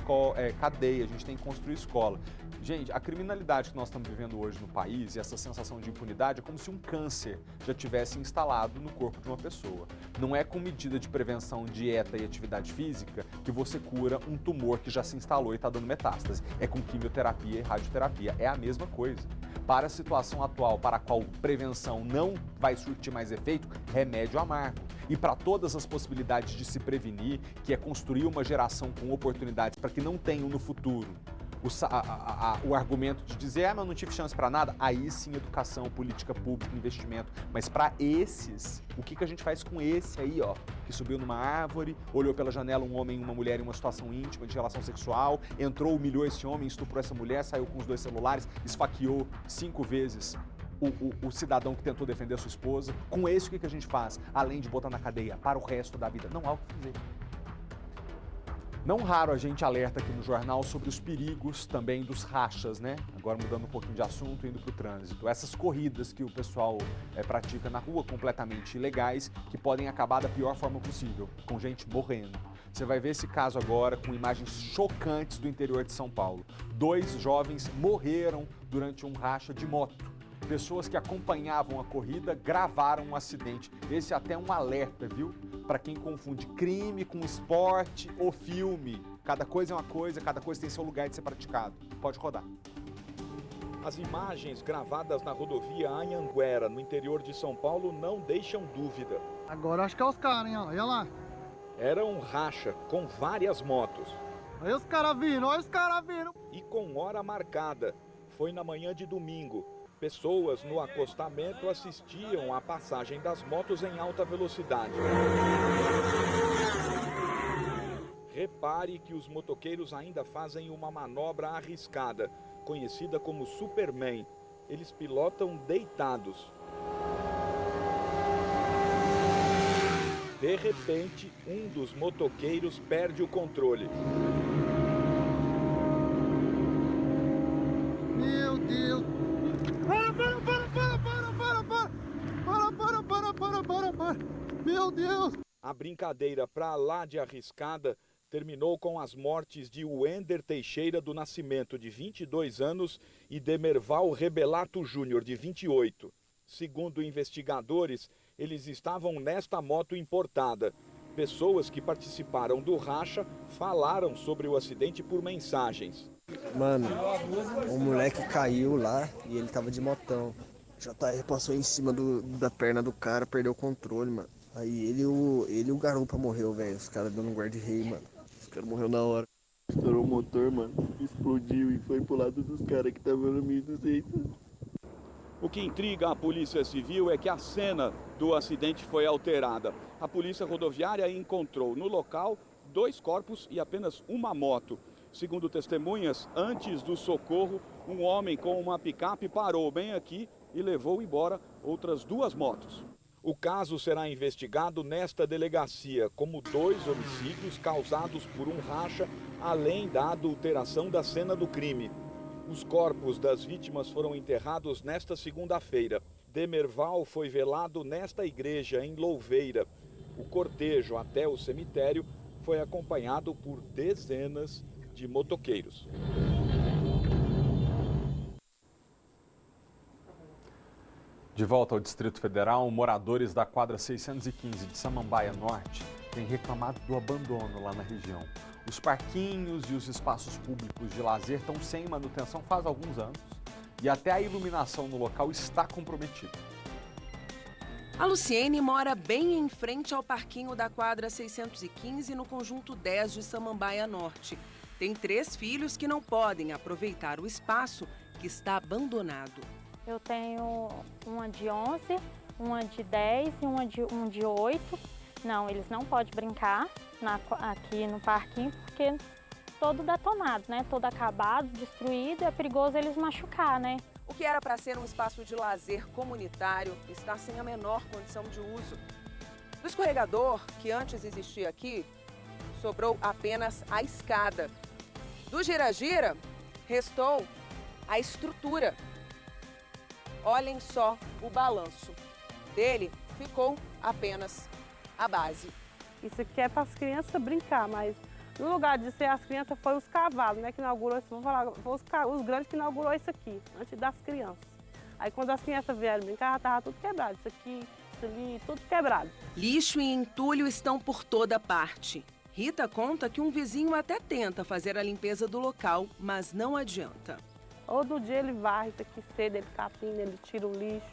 cadeia, a gente tem que construir escola. Gente, a criminalidade que nós estamos vivendo hoje no país e essa sensação de impunidade é como se um câncer já tivesse instalado no corpo de uma pessoa. Não é com medida de prevenção, dieta e atividade física que você cura um tumor que já se instalou e está dando metástase. É com quimioterapia e radioterapia. É a mesma coisa. Para a situação atual, para a qual prevenção não vai surtir mais efeito, remédio amargo. E para todas as possibilidades de se prevenir, que é construir uma geração com oportunidades para que não tenham no futuro o argumento de dizer, mas não tive chance para nada, aí sim educação, política pública, investimento. Mas para esses, o que a gente faz com esse aí, ó, que subiu numa árvore, olhou pela janela um homem e uma mulher em uma situação íntima de relação sexual, entrou, humilhou esse homem, estuprou essa mulher, saiu com os 2 celulares, esfaqueou 5 vezes o cidadão que tentou defender a sua esposa. Com esse, o que a gente faz? Além de botar na cadeia para o resto da vida, não há o que fazer. Não raro a gente alerta aqui no jornal sobre os perigos também dos rachas, né? Agora mudando um pouquinho de assunto, indo para o trânsito. Essas corridas que o pessoal pratica na rua, completamente ilegais, que podem acabar da pior forma possível, com gente morrendo. Você vai ver esse caso agora com imagens chocantes do interior de São Paulo. 2 jovens morreram durante um racha de moto. Pessoas que acompanhavam a corrida gravaram um acidente. Esse é até um alerta, viu? Para quem confunde crime com esporte ou filme. Cada coisa é uma coisa, cada coisa tem seu lugar de ser praticado. Pode rodar. As imagens gravadas na rodovia Anhanguera, no interior de São Paulo, não deixam dúvida. Agora acho que é os caras, hein? Olha lá. Era um racha com várias motos. Olha os caras vindo, olha os caras vindo. E com hora marcada. Foi na manhã de domingo. Pessoas no acostamento assistiam à passagem das motos em alta velocidade. Repare que os motoqueiros ainda fazem uma manobra arriscada, conhecida como Superman. Eles pilotam deitados. De repente, um dos motoqueiros perde o controle. Meu Deus! Para! Meu Deus! A brincadeira pra lá de arriscada terminou com as mortes de Wender Teixeira do Nascimento, de 22 anos, e Demerval Rebelato Júnior, de 28. Segundo investigadores, eles estavam nesta moto importada. Pessoas que participaram do racha falaram sobre o acidente por mensagens. Mano, o moleque caiu lá e ele tava de motão. JR passou em cima da perna do cara, perdeu o controle, mano. Aí ele e o garupa morreu, velho. Os caras dando guarda-rei, mano. Os caras morreram na hora. Estourou o motor, mano, explodiu e foi pro lado dos caras que estavam no 1200. O que intriga a Polícia Civil é que a cena do acidente foi alterada. A Polícia Rodoviária encontrou no local 2 corpos e apenas uma moto. Segundo testemunhas, antes do socorro, um homem com uma picape parou bem aqui e levou embora outras 2 motos. O caso será investigado nesta delegacia como 2 homicídios causados por um racha, além da adulteração da cena do crime. Os corpos das vítimas foram enterrados nesta segunda-feira. Demerval foi velado nesta igreja em Louveira. O cortejo até o cemitério foi acompanhado por dezenas de motoqueiros. De volta ao Distrito Federal, moradores da quadra 615 de Samambaia Norte têm reclamado do abandono lá na região. Os parquinhos e os espaços públicos de lazer estão sem manutenção faz alguns anos e até a iluminação no local está comprometida. A Luciene mora bem em frente ao parquinho da quadra 615 no conjunto 10 de Samambaia Norte. Tem 3 filhos que não podem aproveitar o espaço que está abandonado. Eu tenho uma de 11, uma de 10 e um de 8. Não, eles não podem brincar aqui no parquinho porque todo detonado, né? Todo acabado, destruído, é perigoso eles machucar, né? O que era para ser um espaço de lazer comunitário está sem a menor condição de uso. Do escorregador, que antes existia aqui, sobrou apenas a escada. Do gira-gira, restou a estrutura. Olhem só o balanço. Dele ficou apenas a base. Isso aqui é para as crianças brincar, mas no lugar de ser as crianças foi os cavalos, né, que inaugurou isso. Vou falar, foi os grandes que inaugurou isso aqui, antes das crianças. Aí quando as crianças vieram brincar, já estava tudo quebrado. Isso aqui, isso ali, tudo quebrado. Lixo e entulho estão por toda parte. Rita conta que um vizinho até tenta fazer a limpeza do local, mas não adianta. Todo dia ele varre isso aqui cedo, ele capina, ele tira o lixo.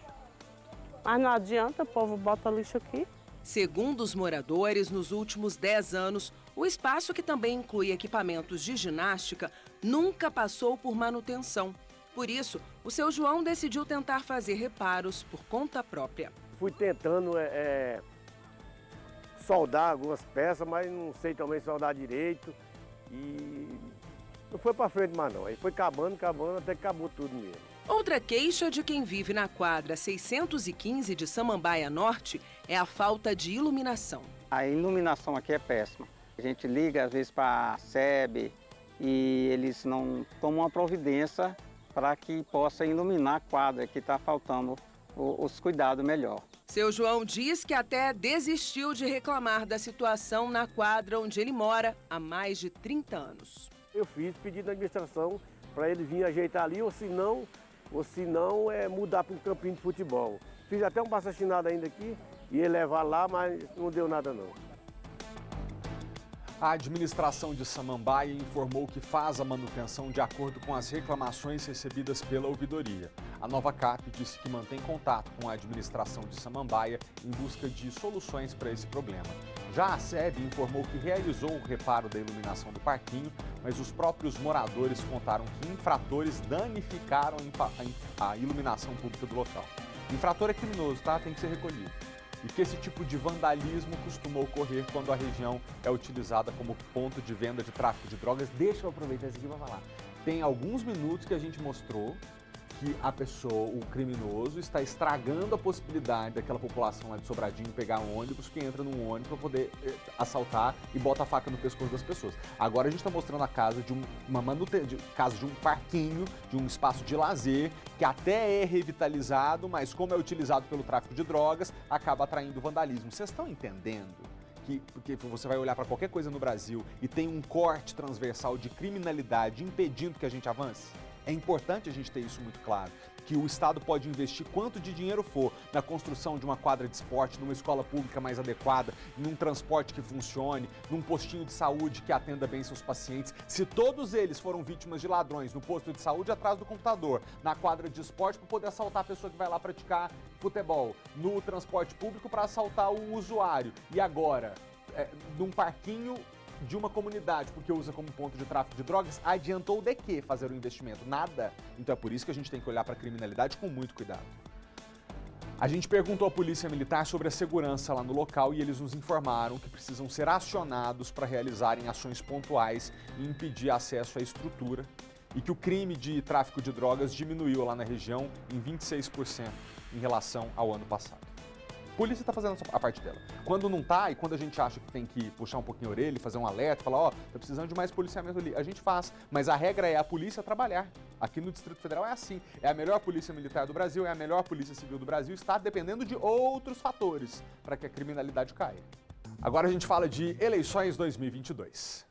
Mas não adianta, o povo bota lixo aqui. Segundo os moradores, nos últimos 10 anos, o espaço, que também inclui equipamentos de ginástica, nunca passou por manutenção. Por isso, o seu João decidiu tentar fazer reparos por conta própria. Fui tentando soldar algumas peças, mas não sei também soldar direito. E não foi para frente mais não. Aí foi acabando, até que acabou tudo mesmo. Outra queixa de quem vive na quadra 615 de Samambaia Norte é a falta de iluminação. A iluminação aqui é péssima. A gente liga às vezes para a SEB e eles não tomam uma providência para que possa iluminar a quadra, que está faltando os cuidados melhor. Seu João diz que até desistiu de reclamar da situação na quadra onde ele mora há mais de 30 anos. Eu fiz pedido à administração para ele vir ajeitar ali, ou se não mudar para um campinho de futebol. Fiz até um baixinado ainda aqui, ia levar lá, mas não deu nada não. A administração de Samambaia informou que faz a manutenção de acordo com as reclamações recebidas pela ouvidoria. A Nova Cap disse que mantém contato com a administração de Samambaia em busca de soluções para esse problema. Já a SEB informou que realizou o reparo da iluminação do parquinho, mas os próprios moradores contaram que infratores danificaram a iluminação pública do local. Infrator é criminoso, tá? Tem que ser recolhido. E que esse tipo de vandalismo costuma ocorrer quando a região é utilizada como ponto de venda de tráfico de drogas. Deixa eu aproveitar isso aqui para falar. Tem alguns minutos que a gente mostrou que a pessoa, o criminoso, está estragando a possibilidade daquela população lá de Sobradinho pegar um ônibus, que entra num ônibus para poder assaltar e bota a faca no pescoço das pessoas. Agora a gente está mostrando a casa de um parquinho, de um espaço de lazer, que até é revitalizado, mas como é utilizado pelo tráfico de drogas, acaba atraindo vandalismo. Vocês estão entendendo? Porque você vai olhar para qualquer coisa no Brasil e tem um corte transversal de criminalidade impedindo que a gente avance? É importante a gente ter isso muito claro, que o Estado pode investir quanto de dinheiro for na construção de uma quadra de esporte, numa escola pública mais adequada, num transporte que funcione, num postinho de saúde que atenda bem seus pacientes. Se todos eles foram vítimas de ladrões no posto de saúde atrás do computador, na quadra de esporte para poder assaltar a pessoa que vai lá praticar futebol, no transporte público para assaltar o usuário, e agora, num parquinho de uma comunidade porque usa como ponto de tráfico de drogas, adiantou de que fazer o investimento? Nada. Então é por isso que a gente tem que olhar para a criminalidade com muito cuidado. A gente perguntou à Polícia Militar sobre a segurança lá no local e eles nos informaram que precisam ser acionados para realizarem ações pontuais e impedir acesso à estrutura e que o crime de tráfico de drogas diminuiu lá na região em 26% em relação ao ano passado. A polícia está fazendo a parte dela. Quando não está e quando a gente acha que tem que puxar um pouquinho a orelha, fazer um alerta, falar, ó, tá precisando de mais policiamento ali, a gente faz. Mas a regra é a polícia trabalhar. Aqui no Distrito Federal é assim. É a melhor polícia militar do Brasil, é a melhor polícia civil do Brasil, está dependendo de outros fatores para que a criminalidade caia. Agora a gente fala de eleições 2022.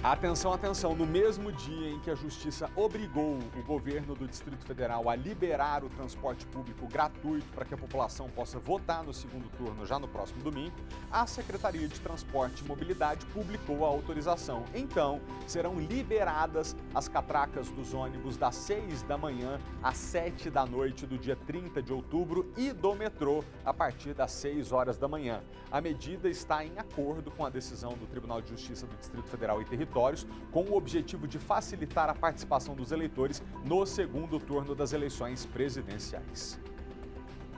Atenção, atenção, no mesmo dia em que a Justiça obrigou o governo do Distrito Federal a liberar o transporte público gratuito para que a população possa votar no segundo turno já no próximo domingo, a Secretaria de Transporte e Mobilidade publicou a autorização. Então, serão liberadas as catracas dos ônibus das 6 da manhã às 7 da noite do dia 30 de outubro e do metrô a partir das 6 horas da manhã. A medida está em acordo com a decisão do Tribunal de Justiça do Distrito Federal e Territórios, com o objetivo de facilitar a participação dos eleitores no segundo turno das eleições presidenciais.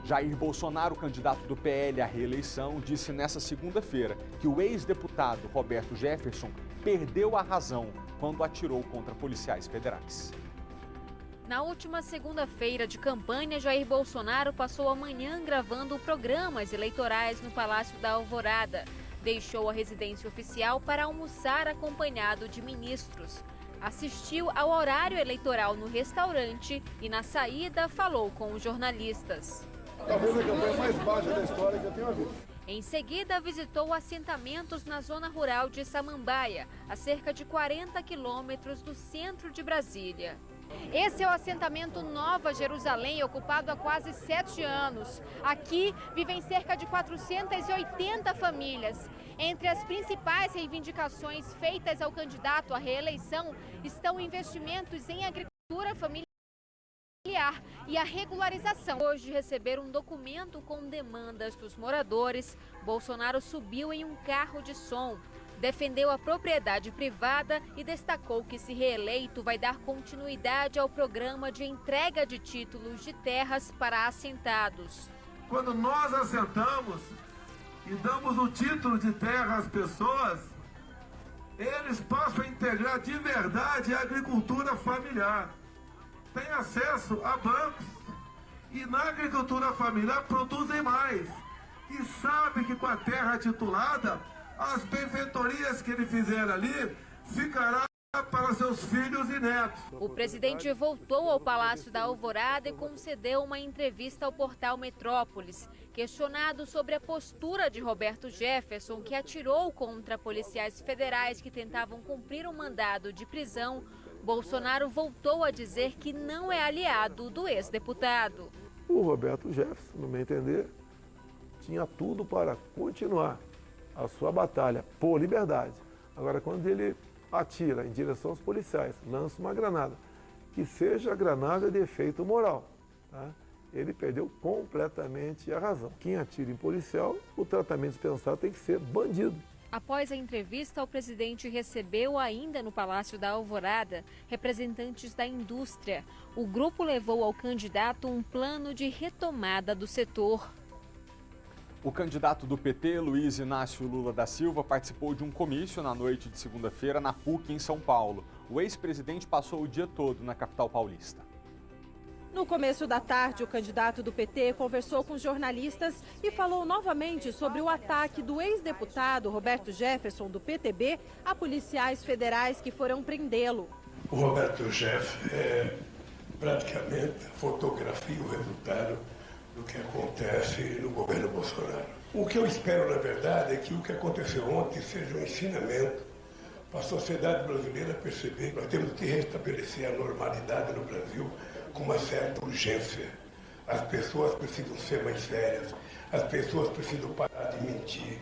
Jair Bolsonaro, candidato do PL à reeleição, disse nesta segunda-feira que o ex-deputado Roberto Jefferson perdeu a razão quando atirou contra policiais federais. Na última segunda-feira de campanha, Jair Bolsonaro passou a manhã gravando programas eleitorais no Palácio da Alvorada. Deixou a residência oficial para almoçar acompanhado de ministros. Assistiu ao horário eleitoral no restaurante e, na saída, falou com os jornalistas. Talvez a campanha mais baixa da história que eu tenho visto. Em seguida, visitou assentamentos na zona rural de Samambaia, a cerca de 40 quilômetros do centro de Brasília. Esse é o assentamento Nova Jerusalém, ocupado há quase 7 anos. Aqui vivem cerca de 480 famílias. Entre as principais reivindicações feitas ao candidato à reeleição estão investimentos em agricultura familiar e a regularização. Hoje, receber um documento com demandas dos moradores, Bolsonaro subiu em um carro de som. Defendeu a propriedade privada e destacou que, se reeleito, vai dar continuidade ao programa de entrega de títulos de terras para assentados. Quando nós assentamos e damos o título de terra às pessoas, eles passam a integrar de verdade a agricultura familiar. Tem acesso a bancos e na agricultura familiar produzem mais. E sabe que com a terra titulada, as benfeitorias que ele fizer ali ficará para seus filhos e netos. O presidente voltou ao Palácio da Alvorada e concedeu uma entrevista ao portal Metrópolis. Questionado sobre a postura de Roberto Jefferson, que atirou contra policiais federais que tentavam cumprir um mandado de prisão, Bolsonaro voltou a dizer que não é aliado do ex-deputado. O Roberto Jefferson, no meu entender, tinha tudo para continuar a sua batalha por liberdade. Agora, quando ele atira em direção aos policiais, lança uma granada, que seja a granada de efeito moral, tá? Ele perdeu completamente a razão. Quem atira em policial, o tratamento dispensado tem que ser bandido. Após a entrevista, o presidente recebeu ainda no Palácio da Alvorada representantes da indústria. O grupo levou ao candidato um plano de retomada do setor. O candidato do PT, Luiz Inácio Lula da Silva, participou de um comício na noite de segunda-feira na PUC, em São Paulo. O ex-presidente passou o dia todo na capital paulista. No começo da tarde, o candidato do PT conversou com jornalistas e falou novamente sobre o ataque do ex-deputado Roberto Jefferson, do PTB, a policiais federais que foram prendê-lo. O Roberto Jefferson é praticamente a fotografia, o resultado do que acontece no governo Bolsonaro. O que eu espero, na verdade, é que o que aconteceu ontem seja um ensinamento para a sociedade brasileira perceber que nós temos que restabelecer a normalidade no Brasil com uma certa urgência. As pessoas precisam ser mais sérias, as pessoas precisam parar de mentir,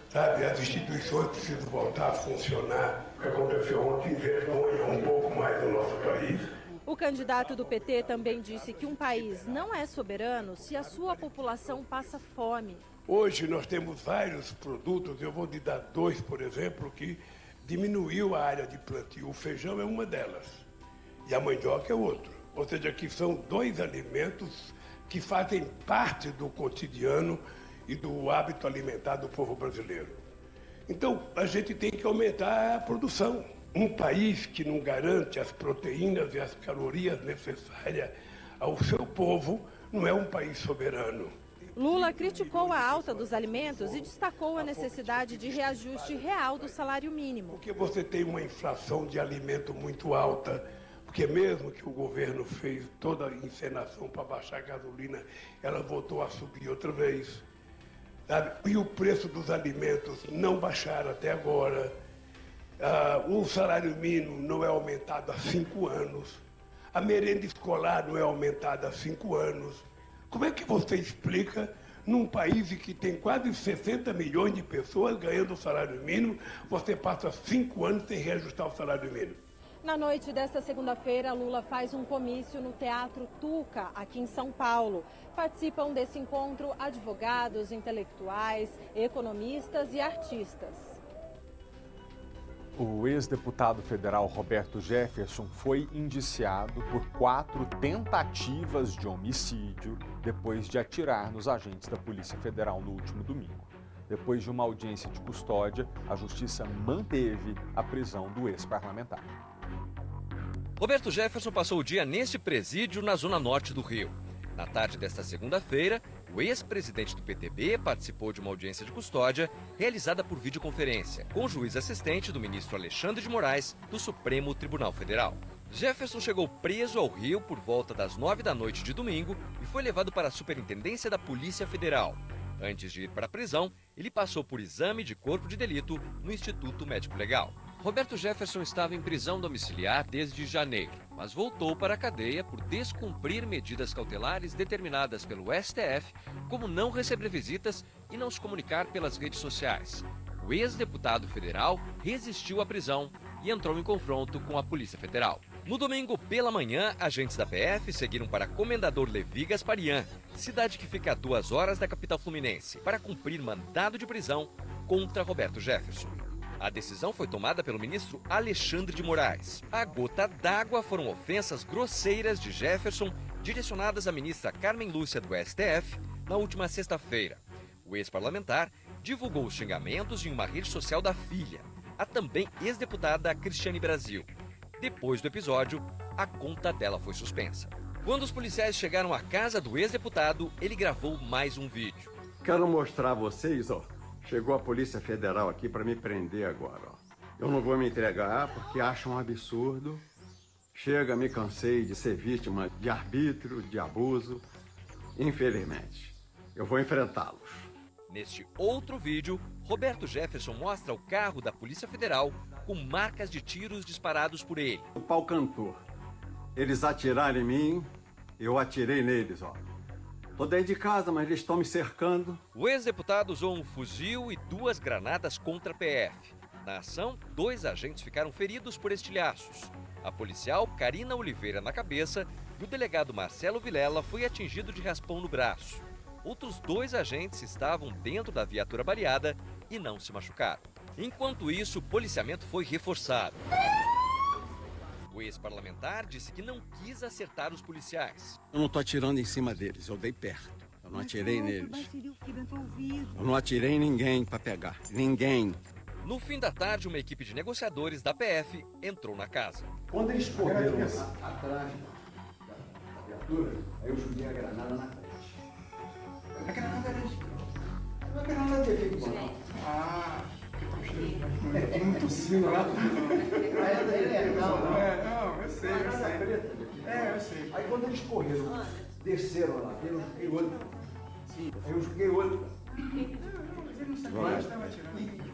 sabe? As instituições precisam voltar a funcionar. O que aconteceu ontem envergonha um pouco mais o nosso país O candidato do PT também disse que um país não é soberano se a sua população passa fome. Hoje nós temos vários produtos, eu vou lhe dar dois, por exemplo, que diminuiu a área de plantio. O feijão é uma delas e a mandioca é outro. Ou seja, que são dois alimentos que fazem parte do cotidiano e do hábito alimentar do povo brasileiro. Então, a gente tem que aumentar a produção. Um país que não garante as proteínas e as calorias necessárias ao seu povo não é um país soberano. Lula criticou a alta dos alimentos e destacou a necessidade de reajuste real do salário mínimo. Porque você tem uma inflação de alimento muito alta, porque mesmo que o governo fez toda a encenação para baixar a gasolina, ela voltou a subir outra vez. Sabe? E o preço dos alimentos não baixaram até agora. O salário mínimo não é aumentado há 5 anos. A merenda escolar não é aumentada há 5 anos. Como é que você explica, num país que tem quase 60 milhões de pessoas ganhando o salário mínimo, você passa 5 anos sem reajustar o salário mínimo? Na noite desta segunda-feira, Lula faz um comício no Teatro Tuca, aqui em São Paulo. Participam desse encontro advogados, intelectuais, economistas e artistas. O ex-deputado federal Roberto Jefferson foi indiciado por 4 tentativas de homicídio depois de atirar nos agentes da Polícia Federal no último domingo. Depois de uma audiência de custódia, a Justiça manteve a prisão do ex-parlamentar. Roberto Jefferson passou o dia neste presídio na zona norte do Rio. Na tarde desta segunda-feira, o ex-presidente do PTB participou de uma audiência de custódia realizada por videoconferência com o juiz assistente do ministro Alexandre de Moraes do Supremo Tribunal Federal. Jefferson chegou preso ao Rio por volta das 9 da noite de domingo e foi levado para a Superintendência da Polícia Federal. Antes de ir para a prisão, ele passou por exame de corpo de delito no Instituto Médico Legal. Roberto Jefferson estava em prisão domiciliar desde janeiro, mas voltou para a cadeia por descumprir medidas cautelares determinadas pelo STF, como não receber visitas e não se comunicar pelas redes sociais. O ex-deputado federal resistiu à prisão e entrou em confronto com a Polícia Federal. No domingo, pela manhã, agentes da PF seguiram para Comendador Levi Gasparian, cidade que fica a 2 horas da capital fluminense, para cumprir mandado de prisão contra Roberto Jefferson. A decisão foi tomada pelo ministro Alexandre de Moraes. A gota d'água foram ofensas grosseiras de Jefferson direcionadas à ministra Carmen Lúcia do STF na última sexta-feira. O ex-parlamentar divulgou os xingamentos em uma rede social da filha, a também ex-deputada Cristiane Brasil. Depois do episódio, a conta dela foi suspensa. Quando os policiais chegaram à casa do ex-deputado, ele gravou mais um vídeo. Quero mostrar a vocês, ó. Chegou a Polícia Federal aqui para me prender agora, ó. Eu não vou me entregar porque acho um absurdo. Chega, me cansei de ser vítima de arbítrio, de abuso. Infelizmente, eu vou enfrentá-los. Neste outro vídeo, Roberto Jefferson mostra o carro da Polícia Federal com marcas de tiros disparados por ele. O pau cantou. Eles atiraram em mim, eu atirei neles, ó. Tô dentro de casa, mas eles estão me cercando. O ex-deputado usou um fuzil e 2 granadas contra a PF. Na ação, 2 agentes ficaram feridos por estilhaços. A policial Karina Oliveira na cabeça e o delegado Marcelo Vilela foi atingido de raspão no braço. Outros 2 agentes estavam dentro da viatura baleada e não se machucaram. Enquanto isso, o policiamento foi reforçado. O ex-parlamentar disse que não quis acertar os policiais. Eu não tô atirando em cima deles, eu dei perto. Eu não atirei neles. Eu não atirei em ninguém para pegar. Ninguém. No fim da tarde, uma equipe de negociadores da PF entrou na casa. Quando eles correram atrás da viatura, aí eu joguei a granada na frente. A granada era isso. A granada de efeito banal. É muito sino lá. Não, eu sei. Eu sei. Aí quando eles correram, desceram lá, eu joguei outro. Aí eu joguei outro.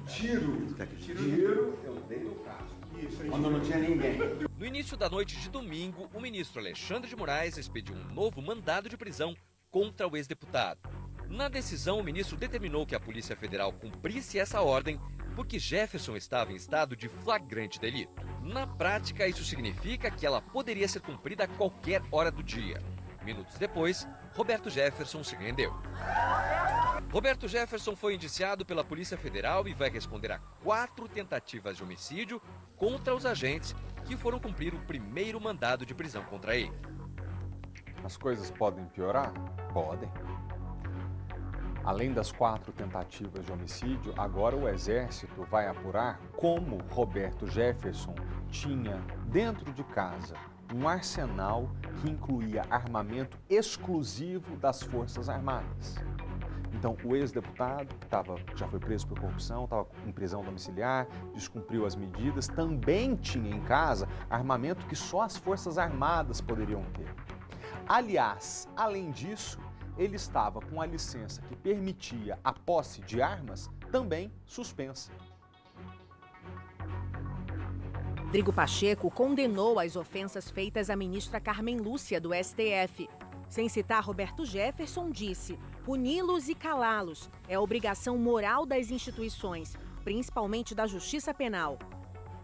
Tiro, eu dei no caso. Quando não tinha ninguém. No início da noite de domingo, o ministro Alexandre de Moraes expediu um novo mandado de prisão contra o ex-deputado. Na decisão, o ministro determinou que a Polícia Federal cumprisse essa ordem porque Jefferson estava em estado de flagrante delito. Na prática, isso significa que ela poderia ser cumprida a qualquer hora do dia. Minutos depois, Roberto Jefferson se rendeu. Roberto Jefferson foi indiciado pela Polícia Federal e vai responder a 4 tentativas de homicídio contra os agentes que foram cumprir o primeiro mandado de prisão contra ele. As coisas podem piorar? Podem. Além das 4 tentativas de homicídio, agora o Exército vai apurar como Roberto Jefferson tinha dentro de casa um arsenal que incluía armamento exclusivo das Forças Armadas. Então, o ex-deputado já foi preso por corrupção, estava em prisão domiciliar, descumpriu as medidas, também tinha em casa armamento que só as Forças Armadas poderiam ter. Aliás, além disso, ele estava com a licença que permitia a posse de armas também suspensa. Rodrigo Pacheco condenou as ofensas feitas à ministra Carmen Lúcia, do STF. Sem citar Roberto Jefferson, disse: puni-los e calá-los é obrigação moral das instituições, principalmente da Justiça Penal.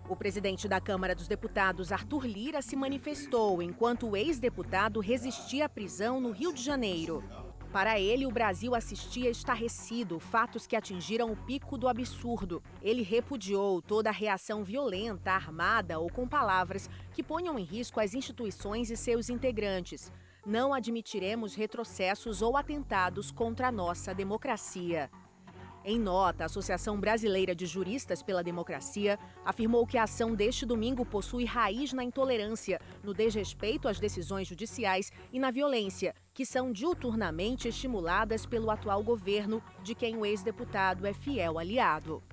O presidente da Câmara dos Deputados, Arthur Lira, se manifestou enquanto o ex-deputado resistia à prisão no Rio de Janeiro. Para ele, o Brasil assistia estarrecido fatos que atingiram o pico do absurdo. Ele repudiou toda reação violenta, armada ou com palavras que ponham em risco as instituições e seus integrantes. Não admitiremos retrocessos ou atentados contra a nossa democracia. Em nota, a Associação Brasileira de Juristas pela Democracia afirmou que a ação deste domingo possui raiz na intolerância, no desrespeito às decisões judiciais e na violência, que são diuturnamente estimuladas pelo atual governo, de quem o ex-deputado é fiel aliado.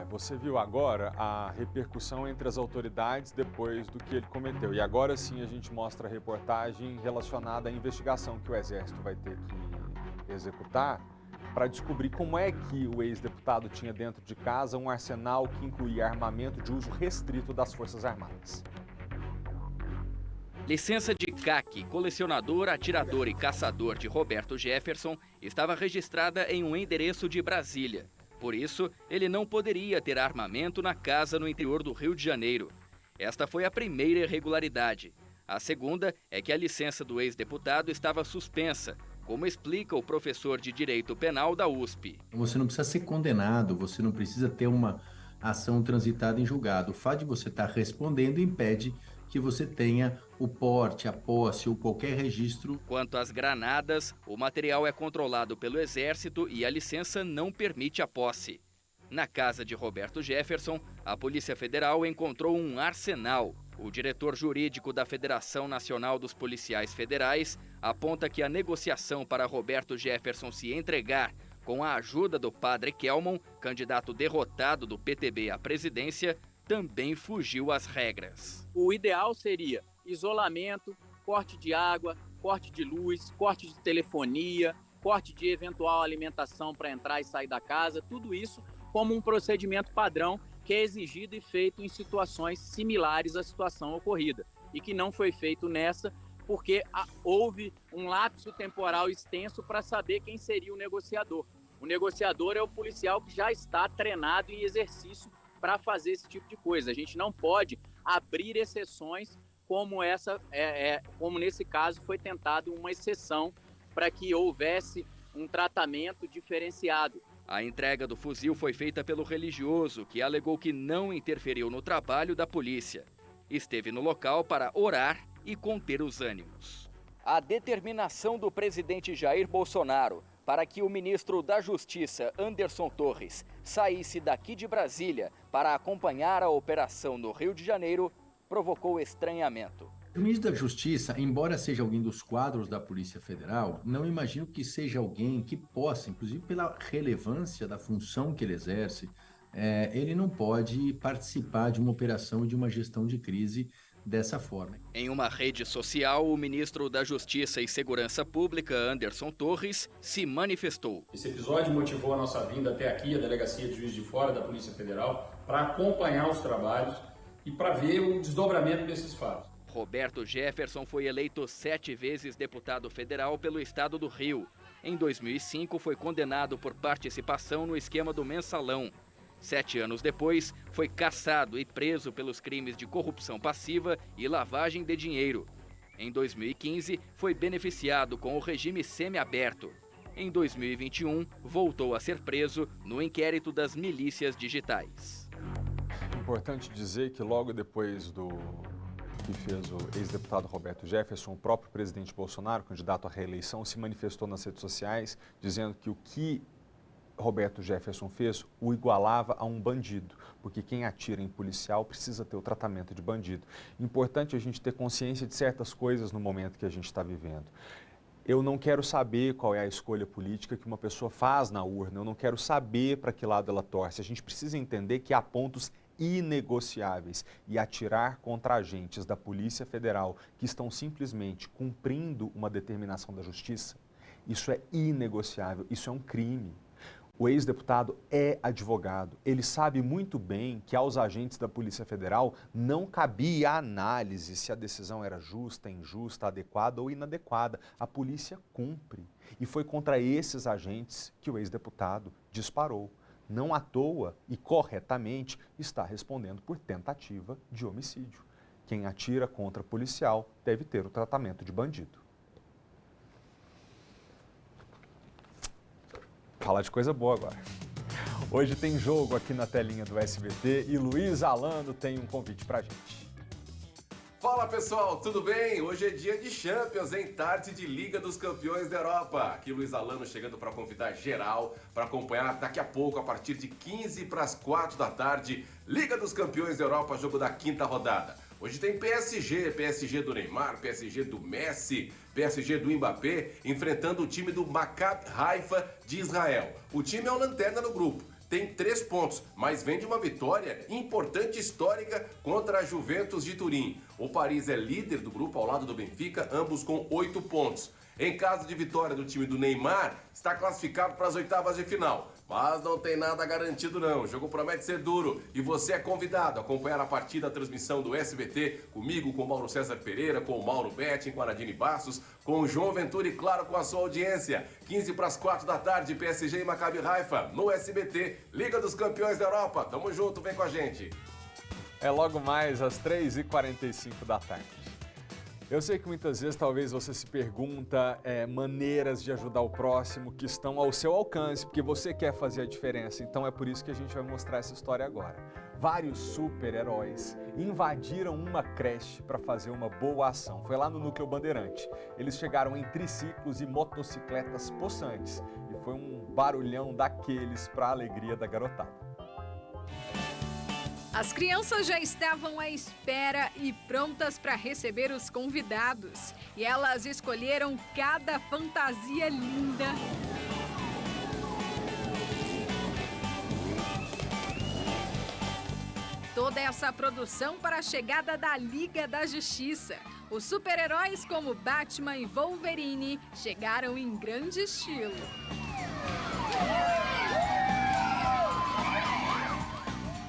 Você viu agora a repercussão entre as autoridades depois do que ele cometeu. E agora sim a gente mostra a reportagem relacionada à investigação que o Exército vai ter que executar para descobrir como é que o ex-deputado tinha dentro de casa um arsenal que incluía armamento de uso restrito das Forças Armadas. Licença de CAC, colecionador, atirador e caçador de Roberto Jefferson, estava registrada em um endereço de Brasília. Por isso, ele não poderia ter armamento na casa no interior do Rio de Janeiro. Esta foi a primeira irregularidade. A segunda é que a licença do ex-deputado estava suspensa, como explica o professor de Direito Penal da USP. Você não precisa ser condenado, você não precisa ter uma ação transitada em julgado. O fato de você estar respondendo impede que você tenha o porte, a posse ou qualquer registro. Quanto às granadas, o material é controlado pelo Exército e a licença não permite a posse. Na casa de Roberto Jefferson, a Polícia Federal encontrou um arsenal. O diretor jurídico da Federação Nacional dos Policiais Federais aponta que a negociação para Roberto Jefferson se entregar com a ajuda do padre Kelmon, candidato derrotado do PTB à presidência, também fugiu às regras. O ideal seria isolamento, corte de água, corte de luz, corte de telefonia, corte de eventual alimentação para entrar e sair da casa, tudo isso como um procedimento padrão que é exigido e feito em situações similares à situação ocorrida e que não foi feito nessa porque houve um lapso temporal extenso para saber quem seria o negociador. O negociador é o policial que já está treinado em exercício para fazer esse tipo de coisa. A gente não pode abrir exceções como essa, como nesse caso foi tentado uma exceção para que houvesse um tratamento diferenciado. A entrega do fuzil foi feita pelo religioso, que alegou que não interferiu no trabalho da polícia. Esteve no local para orar e conter os ânimos. A determinação do presidente Jair Bolsonaro para que o ministro da Justiça, Anderson Torres, saísse daqui de Brasília para acompanhar a operação no Rio de Janeiro, provocou estranhamento. O ministro da Justiça, embora seja alguém dos quadros da Polícia Federal, não imagino que seja alguém que possa, inclusive pela relevância da função que ele exerce, ele não pode participar de uma operação e de uma gestão de crise dessa forma. Em uma rede social, o ministro da Justiça e Segurança Pública, Anderson Torres, se manifestou. Esse episódio motivou a nossa vinda até aqui, a Delegacia de Juiz de Fora da Polícia Federal, para acompanhar os trabalhos e para ver o desdobramento desses fatos. Roberto Jefferson foi eleito 7 vezes deputado federal pelo estado do Rio. Em 2005, foi condenado por participação no esquema do Mensalão. 7 anos depois, foi cassado e preso pelos crimes de corrupção passiva e lavagem de dinheiro. Em 2015, foi beneficiado com o regime semiaberto. Em 2021, voltou a ser preso no inquérito das milícias digitais. Importante dizer que logo depois do que fez o ex-deputado Roberto Jefferson, o próprio presidente Bolsonaro, candidato à reeleição, se manifestou nas redes sociais dizendo que o que Roberto Jefferson fez o igualava a um bandido, porque quem atira em policial precisa ter o tratamento de bandido. Importante a gente ter consciência de certas coisas no momento que a gente está vivendo. Eu não quero saber qual é a escolha política que uma pessoa faz na urna, eu não quero saber para que lado ela torce. A gente precisa entender que há pontos inegociáveis e atirar contra agentes da Polícia Federal que estão simplesmente cumprindo uma determinação da Justiça, isso é inegociável, isso é um crime. O ex-deputado é advogado, ele sabe muito bem que aos agentes da Polícia Federal não cabia a análise se a decisão era justa, injusta, adequada ou inadequada. A polícia cumpre. E foi contra esses agentes que o ex-deputado disparou. Não à toa e corretamente está respondendo por tentativa de homicídio. Quem atira contra policial deve ter o tratamento de bandido. Falar de coisa boa agora. Hoje tem jogo aqui na telinha do SBT e Luiz Alano tem um convite pra gente. Fala pessoal, tudo bem? Hoje é dia de Champions, em tarde de Liga dos Campeões da Europa. Aqui Luiz Alano chegando para convidar geral para acompanhar daqui a pouco, a partir de 15:45 da tarde, Liga dos Campeões da Europa, jogo da 5ª rodada. Hoje tem PSG do Neymar, PSG do Messi, PSG do Mbappé, enfrentando o time do Maccabi Haifa de Israel. O time é o lanterna no grupo. Tem 3 pontos, mas vem de uma vitória importante, histórica, contra a Juventus de Turim. O Paris é líder do grupo ao lado do Benfica, ambos com 8 pontos. Em caso de vitória do time do Neymar, está classificado para as 8ª de final. Mas não tem nada garantido não, o jogo promete ser duro e você é convidado a acompanhar a partida, a transmissão do SBT, comigo, com o Mauro César Pereira, com o Mauro Betting, com a Nadine Bastos, com o João Ventura e claro com a sua audiência. 15:45 da tarde, PSG e Maccabi Haifa, no SBT, Liga dos Campeões da Europa. Tamo junto, vem com a gente. É logo mais às 3h45 da tarde. Eu sei que muitas vezes talvez você se pergunta maneiras de ajudar o próximo que estão ao seu alcance, porque você quer fazer a diferença. Então é por isso que a gente vai mostrar essa história agora. Vários super-heróis invadiram uma creche para fazer uma boa ação. Foi lá no Núcleo Bandeirante. Eles chegaram em triciclos e motocicletas possantes. E foi um barulhão daqueles para a alegria da garotada. As crianças já estavam à espera e prontas para receber os convidados. E elas escolheram cada fantasia linda. Toda essa produção para a chegada da Liga da Justiça. Os super-heróis como Batman e Wolverine chegaram em grande estilo.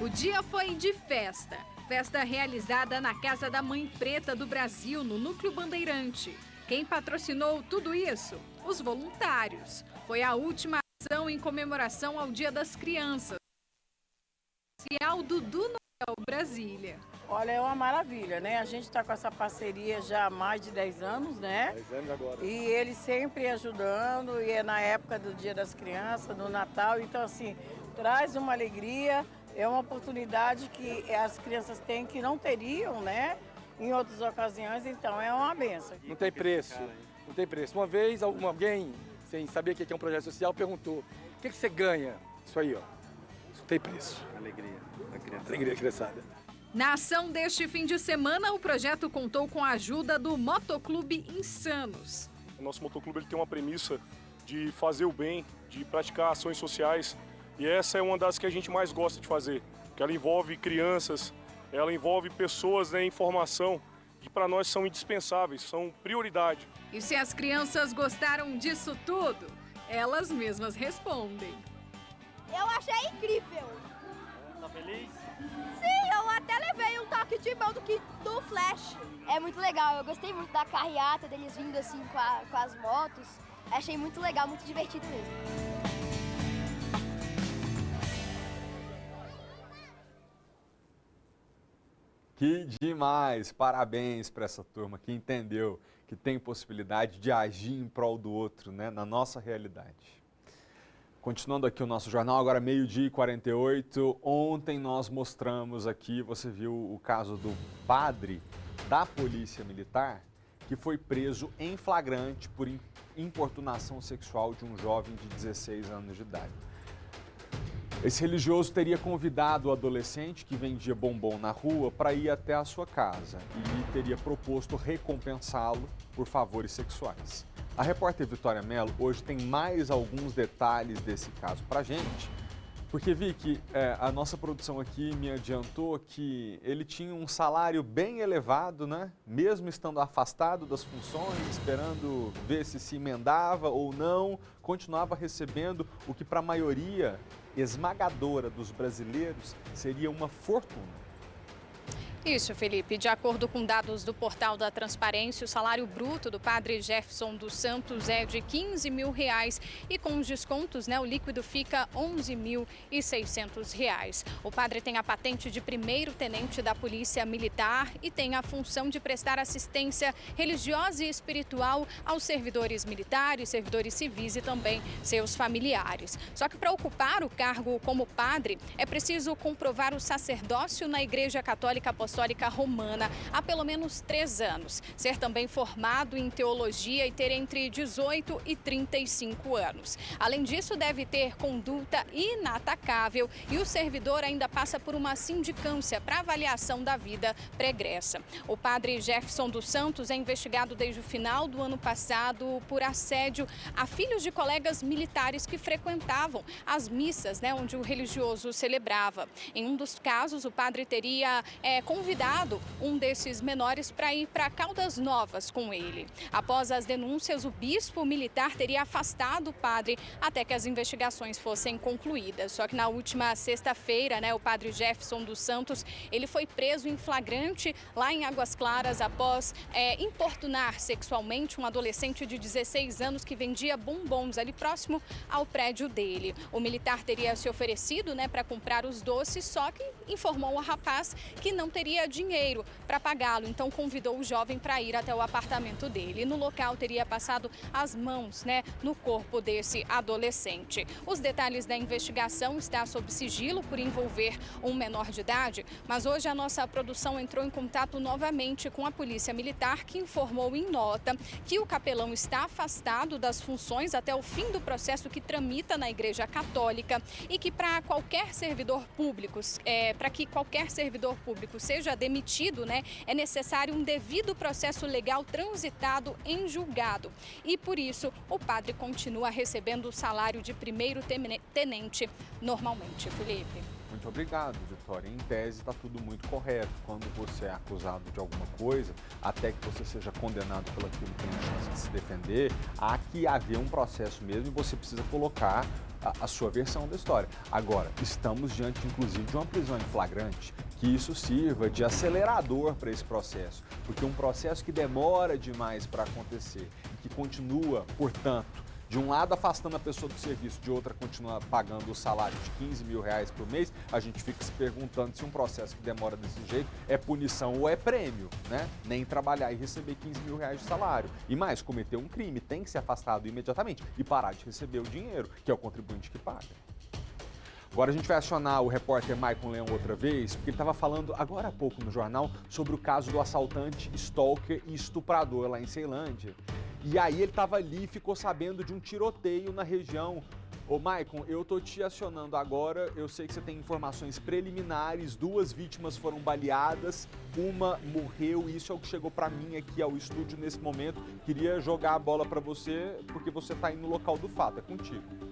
O dia foi de festa. Festa realizada na Casa da Mãe Preta do Brasil, no Núcleo Bandeirante. Quem patrocinou tudo isso? Os voluntários. Foi a última ação em comemoração ao Dia das Crianças. Especial Dudu Noel Brasília. Olha, é uma maravilha, né? A gente está com essa parceria já há mais de 10 anos, né? 10 anos agora. E ele sempre ajudando, e é na época do Dia das Crianças, do Natal. Então, assim, traz uma alegria. É uma oportunidade que as crianças têm que não teriam, né? Em outras ocasiões, então é uma benção. Não tem preço, não tem preço. Uma vez alguém, sem saber o que é um projeto social, perguntou: o que você ganha? Isso aí, ó. Isso tem preço. Alegria da criança. Alegria da criançada. Na ação deste fim de semana, o projeto contou com a ajuda do Motoclube Insanos. O nosso motoclube ele tem uma premissa de fazer o bem, de praticar ações sociais. E essa é uma das que a gente mais gosta de fazer, porque ela envolve crianças, ela envolve pessoas em formação, que para nós são indispensáveis, são prioridade. E se as crianças gostaram disso tudo, elas mesmas respondem. Eu achei incrível. Tá feliz? Sim, eu até levei um toque de mão do Flash. É muito legal, eu gostei muito da carreata, deles vindo assim com as motos. Achei muito legal, muito divertido mesmo. Que demais! Parabéns para essa turma que entendeu que tem possibilidade de agir em prol do outro, né, na nossa realidade. Continuando aqui o nosso jornal, agora 12h48. Ontem nós mostramos aqui, você viu o caso do padre da Polícia Militar que foi preso em flagrante por importunação sexual de um jovem de 16 anos de idade. Esse religioso teria convidado o adolescente que vendia bombom na rua para ir até a sua casa e teria proposto recompensá-lo por favores sexuais. A repórter Vitória Mello hoje tem mais alguns detalhes desse caso para a gente, porque, Vicky, a nossa produção aqui me adiantou que ele tinha um salário bem elevado, né? Mesmo estando afastado das funções, esperando ver se emendava ou não, continuava recebendo o que para a maioria esmagadora dos brasileiros seria uma fortuna. Isso, Felipe. De acordo com dados do Portal da Transparência, o salário bruto do padre Jefferson dos Santos é de R$15 mil e com os descontos, o líquido fica R$11.600. O padre tem a patente de primeiro-tenente da Polícia Militar e tem a função de prestar assistência religiosa e espiritual aos servidores militares, servidores civis e também seus familiares. Só que para ocupar o cargo como padre, é preciso comprovar o sacerdócio na Igreja Católica Apostólica Romana há pelo menos 3 anos, ser também formado em teologia e ter entre 18 e 35 anos. Além disso, deve ter conduta inatacável e o servidor ainda passa por uma sindicância para avaliação da vida pregressa. O padre Jefferson dos Santos é investigado desde o final do ano passado por assédio a filhos de colegas militares que frequentavam as missas, onde o religioso celebrava. Em um dos casos, o padre teria convidado um desses menores para ir para Caldas Novas com ele. Após as denúncias, o bispo militar teria afastado o padre até que as investigações fossem concluídas. Só que na última sexta-feira, o padre Jefferson dos Santos, ele foi preso em flagrante lá em Águas Claras após importunar sexualmente um adolescente de 16 anos que vendia bombons ali próximo ao prédio dele. O militar teria se oferecido para comprar os doces, só que informou ao rapaz que não teria dinheiro para pagá-lo, então convidou o jovem para ir até o apartamento dele. No local teria passado as mãos no corpo desse adolescente. Os detalhes da investigação estão sob sigilo por envolver um menor de idade, mas hoje a nossa produção entrou em contato novamente com a Polícia Militar, que informou em nota que o capelão está afastado das funções até o fim do processo que tramita na Igreja Católica e que para qualquer servidor público, seja demitido, é necessário um devido processo legal transitado em julgado. E por isso, o padre continua recebendo o salário de primeiro-tenente normalmente, Felipe. Muito obrigado, Vitória. Em tese, está tudo muito correto. Quando você é acusado de alguma coisa, até que você seja condenado pelo aquilo que tem a chance de se defender, há que haver um processo mesmo e você precisa colocar a sua versão da história. Agora, estamos diante, inclusive, de uma prisão em flagrante, que isso sirva de acelerador para esse processo, porque um processo que demora demais para acontecer e que continua, portanto, de um lado afastando a pessoa do serviço, de outra continua pagando o salário de R$15 mil por mês, a gente fica se perguntando se um processo que demora desse jeito é punição ou é prêmio, Nem trabalhar e receber R$15 mil de salário. E mais, cometer um crime, tem que ser afastado imediatamente e parar de receber o dinheiro, que é o contribuinte que paga. Agora a gente vai acionar o repórter Maicon Leão outra vez, porque ele estava falando agora há pouco no jornal sobre o caso do assaltante, stalker e estuprador lá em Ceilândia. E aí ele estava ali e ficou sabendo de um tiroteio na região. Ô Maicon, eu tô te acionando agora, eu sei que você tem informações preliminares, 2 vítimas foram baleadas, uma morreu, isso é o que chegou para mim aqui ao estúdio nesse momento. Queria jogar a bola para você, porque você está aí no local do fato, é contigo.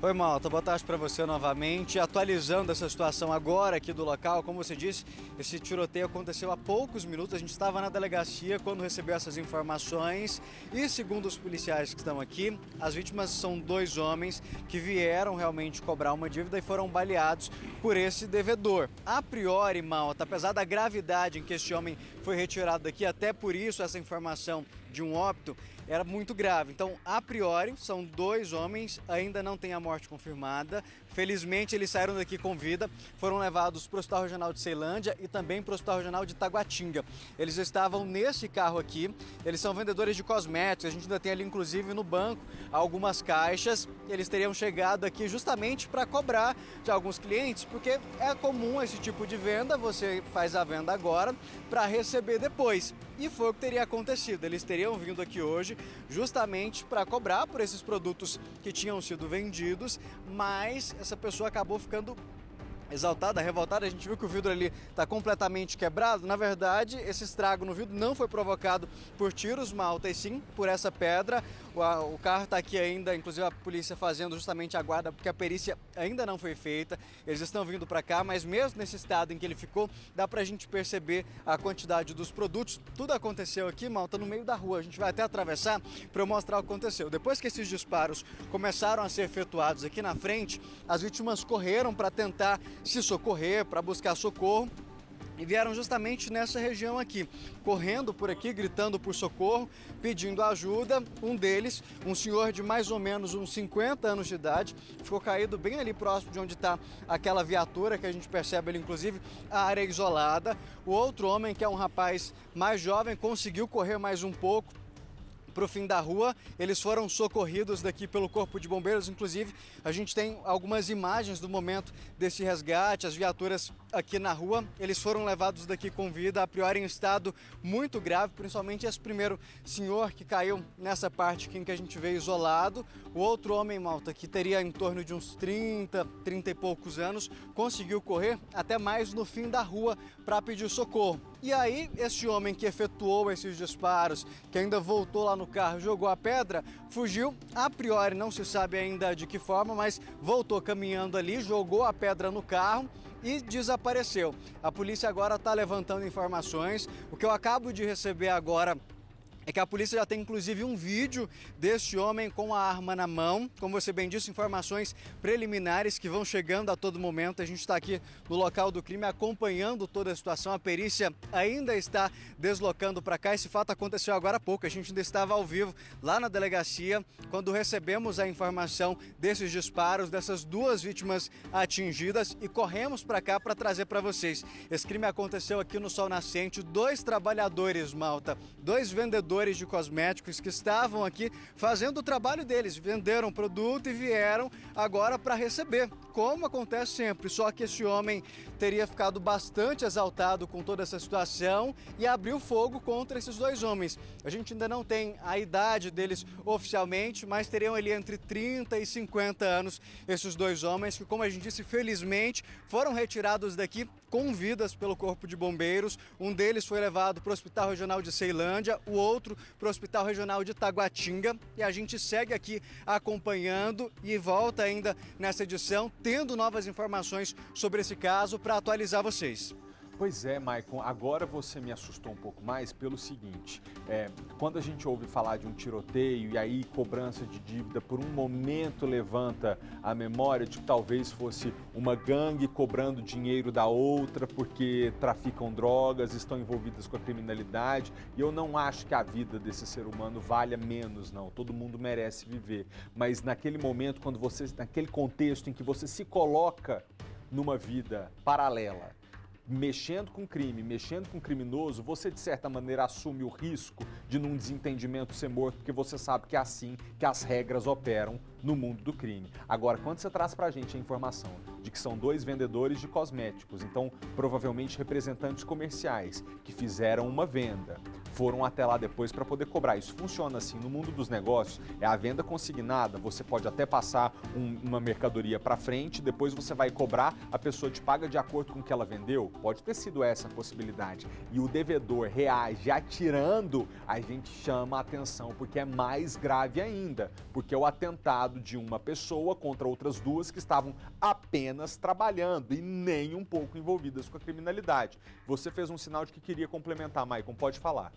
Oi, Malta, boa tarde para você novamente. Atualizando essa situação agora aqui do local, como você disse, esse tiroteio aconteceu há poucos minutos. A gente estava na delegacia quando recebeu essas informações e, segundo os policiais que estão aqui, as vítimas são 2 homens que vieram realmente cobrar uma dívida e foram baleados por esse devedor. A priori, Malta, apesar da gravidade em que este homem foi retirado daqui, até por isso essa informação de um óbito era muito grave. Então, a priori, são 2 homens, ainda não tem a morte confirmada. Felizmente, eles saíram daqui com vida, foram levados para o Hospital Regional de Ceilândia e também para o Hospital Regional de Taguatinga. Eles estavam nesse carro aqui, eles são vendedores de cosméticos, a gente ainda tem ali, inclusive, no banco, algumas caixas. Eles teriam chegado aqui justamente para cobrar de alguns clientes, porque é comum esse tipo de venda, você faz a venda agora para receber depois. E foi o que teria acontecido, eles teriam vindo aqui hoje justamente para cobrar por esses produtos que tinham sido vendidos, mas essa pessoa acabou ficando exaltada, revoltada. A gente viu que o vidro ali está completamente quebrado. Na verdade, esse estrago no vidro não foi provocado por tiros, Malta, e sim por essa pedra. O carro está aqui ainda, inclusive a polícia fazendo justamente a guarda, porque a perícia ainda não foi feita. Eles estão vindo para cá, mas mesmo nesse estado em que ele ficou, dá para a gente perceber a quantidade dos produtos. Tudo aconteceu aqui, Malta, no meio da rua. A gente vai até atravessar para eu mostrar o que aconteceu. Depois que esses disparos começaram a ser efetuados aqui na frente, as vítimas correram para tentar se socorrer, para buscar socorro, e vieram justamente nessa região aqui, correndo por aqui, gritando por socorro, pedindo ajuda. Um deles, um senhor de mais ou menos uns 50 anos de idade, ficou caído bem ali próximo de onde está aquela viatura, que a gente percebe ali, inclusive, a área isolada. O outro homem, que é um rapaz mais jovem, conseguiu correr mais um pouco para o fim da rua. Eles foram socorridos daqui pelo Corpo de Bombeiros. Inclusive, a gente tem algumas imagens do momento desse resgate, as viaturas aqui na rua. Eles foram levados daqui com vida, a priori em estado muito grave, principalmente esse primeiro senhor que caiu nessa parte aqui em que a gente vê isolado. O outro homem, Malta, que teria em torno de uns 30 e poucos anos, conseguiu correr até mais no fim da rua para pedir socorro. E aí, esse homem que efetuou esses disparos, que ainda voltou lá no carro, jogou a pedra, fugiu. A priori não se sabe ainda de que forma, mas voltou caminhando ali, jogou a pedra no carro e desapareceu. A polícia agora está levantando informações. O que eu acabo de receber agora é que a polícia já tem inclusive um vídeo desse homem com a arma na mão. Como você bem disse, informações preliminares que vão chegando a todo momento. A gente está aqui no local do crime acompanhando toda a situação. A perícia ainda está deslocando para cá. Esse fato aconteceu agora há pouco. A gente ainda estava ao vivo lá na delegacia quando recebemos a informação desses disparos, dessas 2 vítimas atingidas, e corremos para cá para trazer para vocês. Esse crime aconteceu aqui no Sol Nascente. 2 trabalhadores, Malta, 2 vendedores de cosméticos que estavam aqui fazendo o trabalho deles, venderam produto e vieram agora para receber, como acontece sempre. Só que esse homem teria ficado bastante exaltado com toda essa situação e abriu fogo contra esses 2 homens. A gente ainda não tem a idade deles oficialmente, mas teriam ali entre 30 e 50 anos esses 2 homens que, como a gente disse, felizmente foram retirados daqui com vidas pelo Corpo de Bombeiros. Um deles foi levado para o Hospital Regional de Ceilândia, o outro para o Hospital Regional de Taguatinga, e a gente segue aqui acompanhando e volta ainda nessa edição tendo novas informações sobre esse caso para atualizar vocês. Pois é, Maicon, agora você me assustou um pouco mais pelo seguinte, quando a gente ouve falar de um tiroteio e aí cobrança de dívida, por um momento levanta a memória de que talvez fosse uma gangue cobrando dinheiro da outra porque traficam drogas, estão envolvidas com a criminalidade, e eu não acho que a vida desse ser humano valha menos, não, todo mundo merece viver, mas naquele momento, naquele contexto em que você se coloca numa vida paralela, mexendo com crime, mexendo com criminoso, você de certa maneira assume o risco de num desentendimento ser morto, porque você sabe que é assim que as regras operam no mundo do crime. Agora, quando você traz pra gente a informação de que são 2 vendedores de cosméticos, então provavelmente representantes comerciais que fizeram uma venda, foram até lá depois para poder cobrar. Isso funciona assim no mundo dos negócios, é a venda consignada, você pode até passar uma mercadoria para frente, depois você vai cobrar, a pessoa te paga de acordo com o que ela vendeu, pode ter sido essa a possibilidade. E o devedor reage atirando, a gente chama a atenção, porque é mais grave ainda, porque é o atentado de uma pessoa contra outras 2 que estavam apenas trabalhando e nem um pouco envolvidas com a criminalidade. Você fez um sinal de que queria complementar, Maicon, pode falar.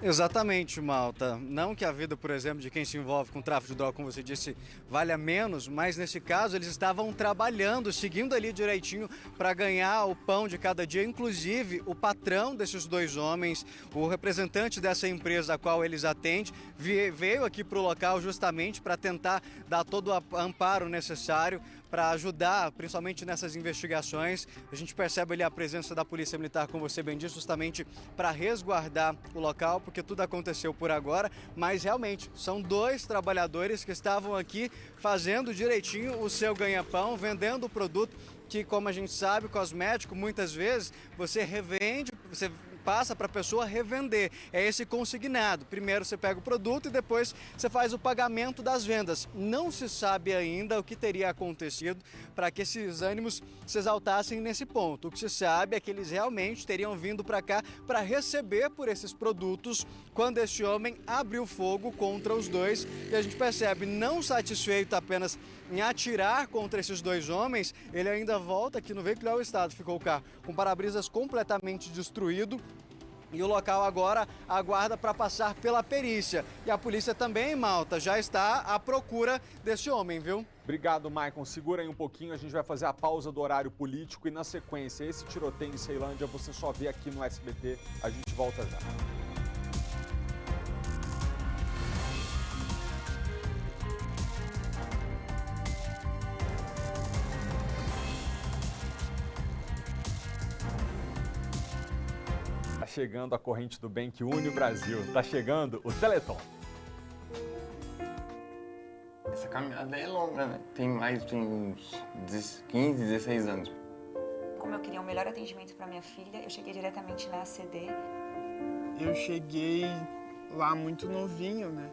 Exatamente, Malta. Não que a vida, por exemplo, de quem se envolve com tráfico de droga, como você disse, valha menos, mas nesse caso eles estavam trabalhando, seguindo ali direitinho para ganhar o pão de cada dia. Inclusive, o patrão desses dois homens, o representante dessa empresa a qual eles atendem, veio aqui para o local justamente para tentar dar todo o amparo necessário para ajudar, principalmente nessas investigações. A gente percebe ali a presença da Polícia Militar, como você bem disse, justamente para resguardar o local, porque tudo aconteceu por agora, mas realmente são dois trabalhadores que estavam aqui fazendo direitinho o seu ganha-pão, vendendo o produto que, como a gente sabe, cosmético, muitas vezes você revende, você passa para a pessoa revender. É esse consignado. Primeiro você pega o produto e depois você faz o pagamento das vendas. Não se sabe ainda o que teria acontecido para que esses ânimos se exaltassem nesse ponto. O que se sabe é que eles realmente teriam vindo para cá para receber por esses produtos quando esse homem abriu fogo contra os dois. E a gente percebe, não satisfeito apenas em atirar contra esses dois homens, ele ainda volta aqui no veículo ao estado. Ficou o carro com para-brisas completamente destruído. E o local agora aguarda para passar pela perícia. E a polícia também, Malta, já está à procura desse homem, viu? Obrigado, Maicon. Segura aí um pouquinho, a gente vai fazer a pausa do horário político e na sequência, esse tiroteio em Ceilândia você só vê aqui no SBT. A gente volta já. Chegando a corrente do bem que une o Brasil. Tá chegando o Teleton. Essa caminhada é longa, né? Tem uns 15, 16 anos. Como eu queria um melhor atendimento para minha filha, eu cheguei diretamente na ACD. Eu cheguei lá muito novinho, né?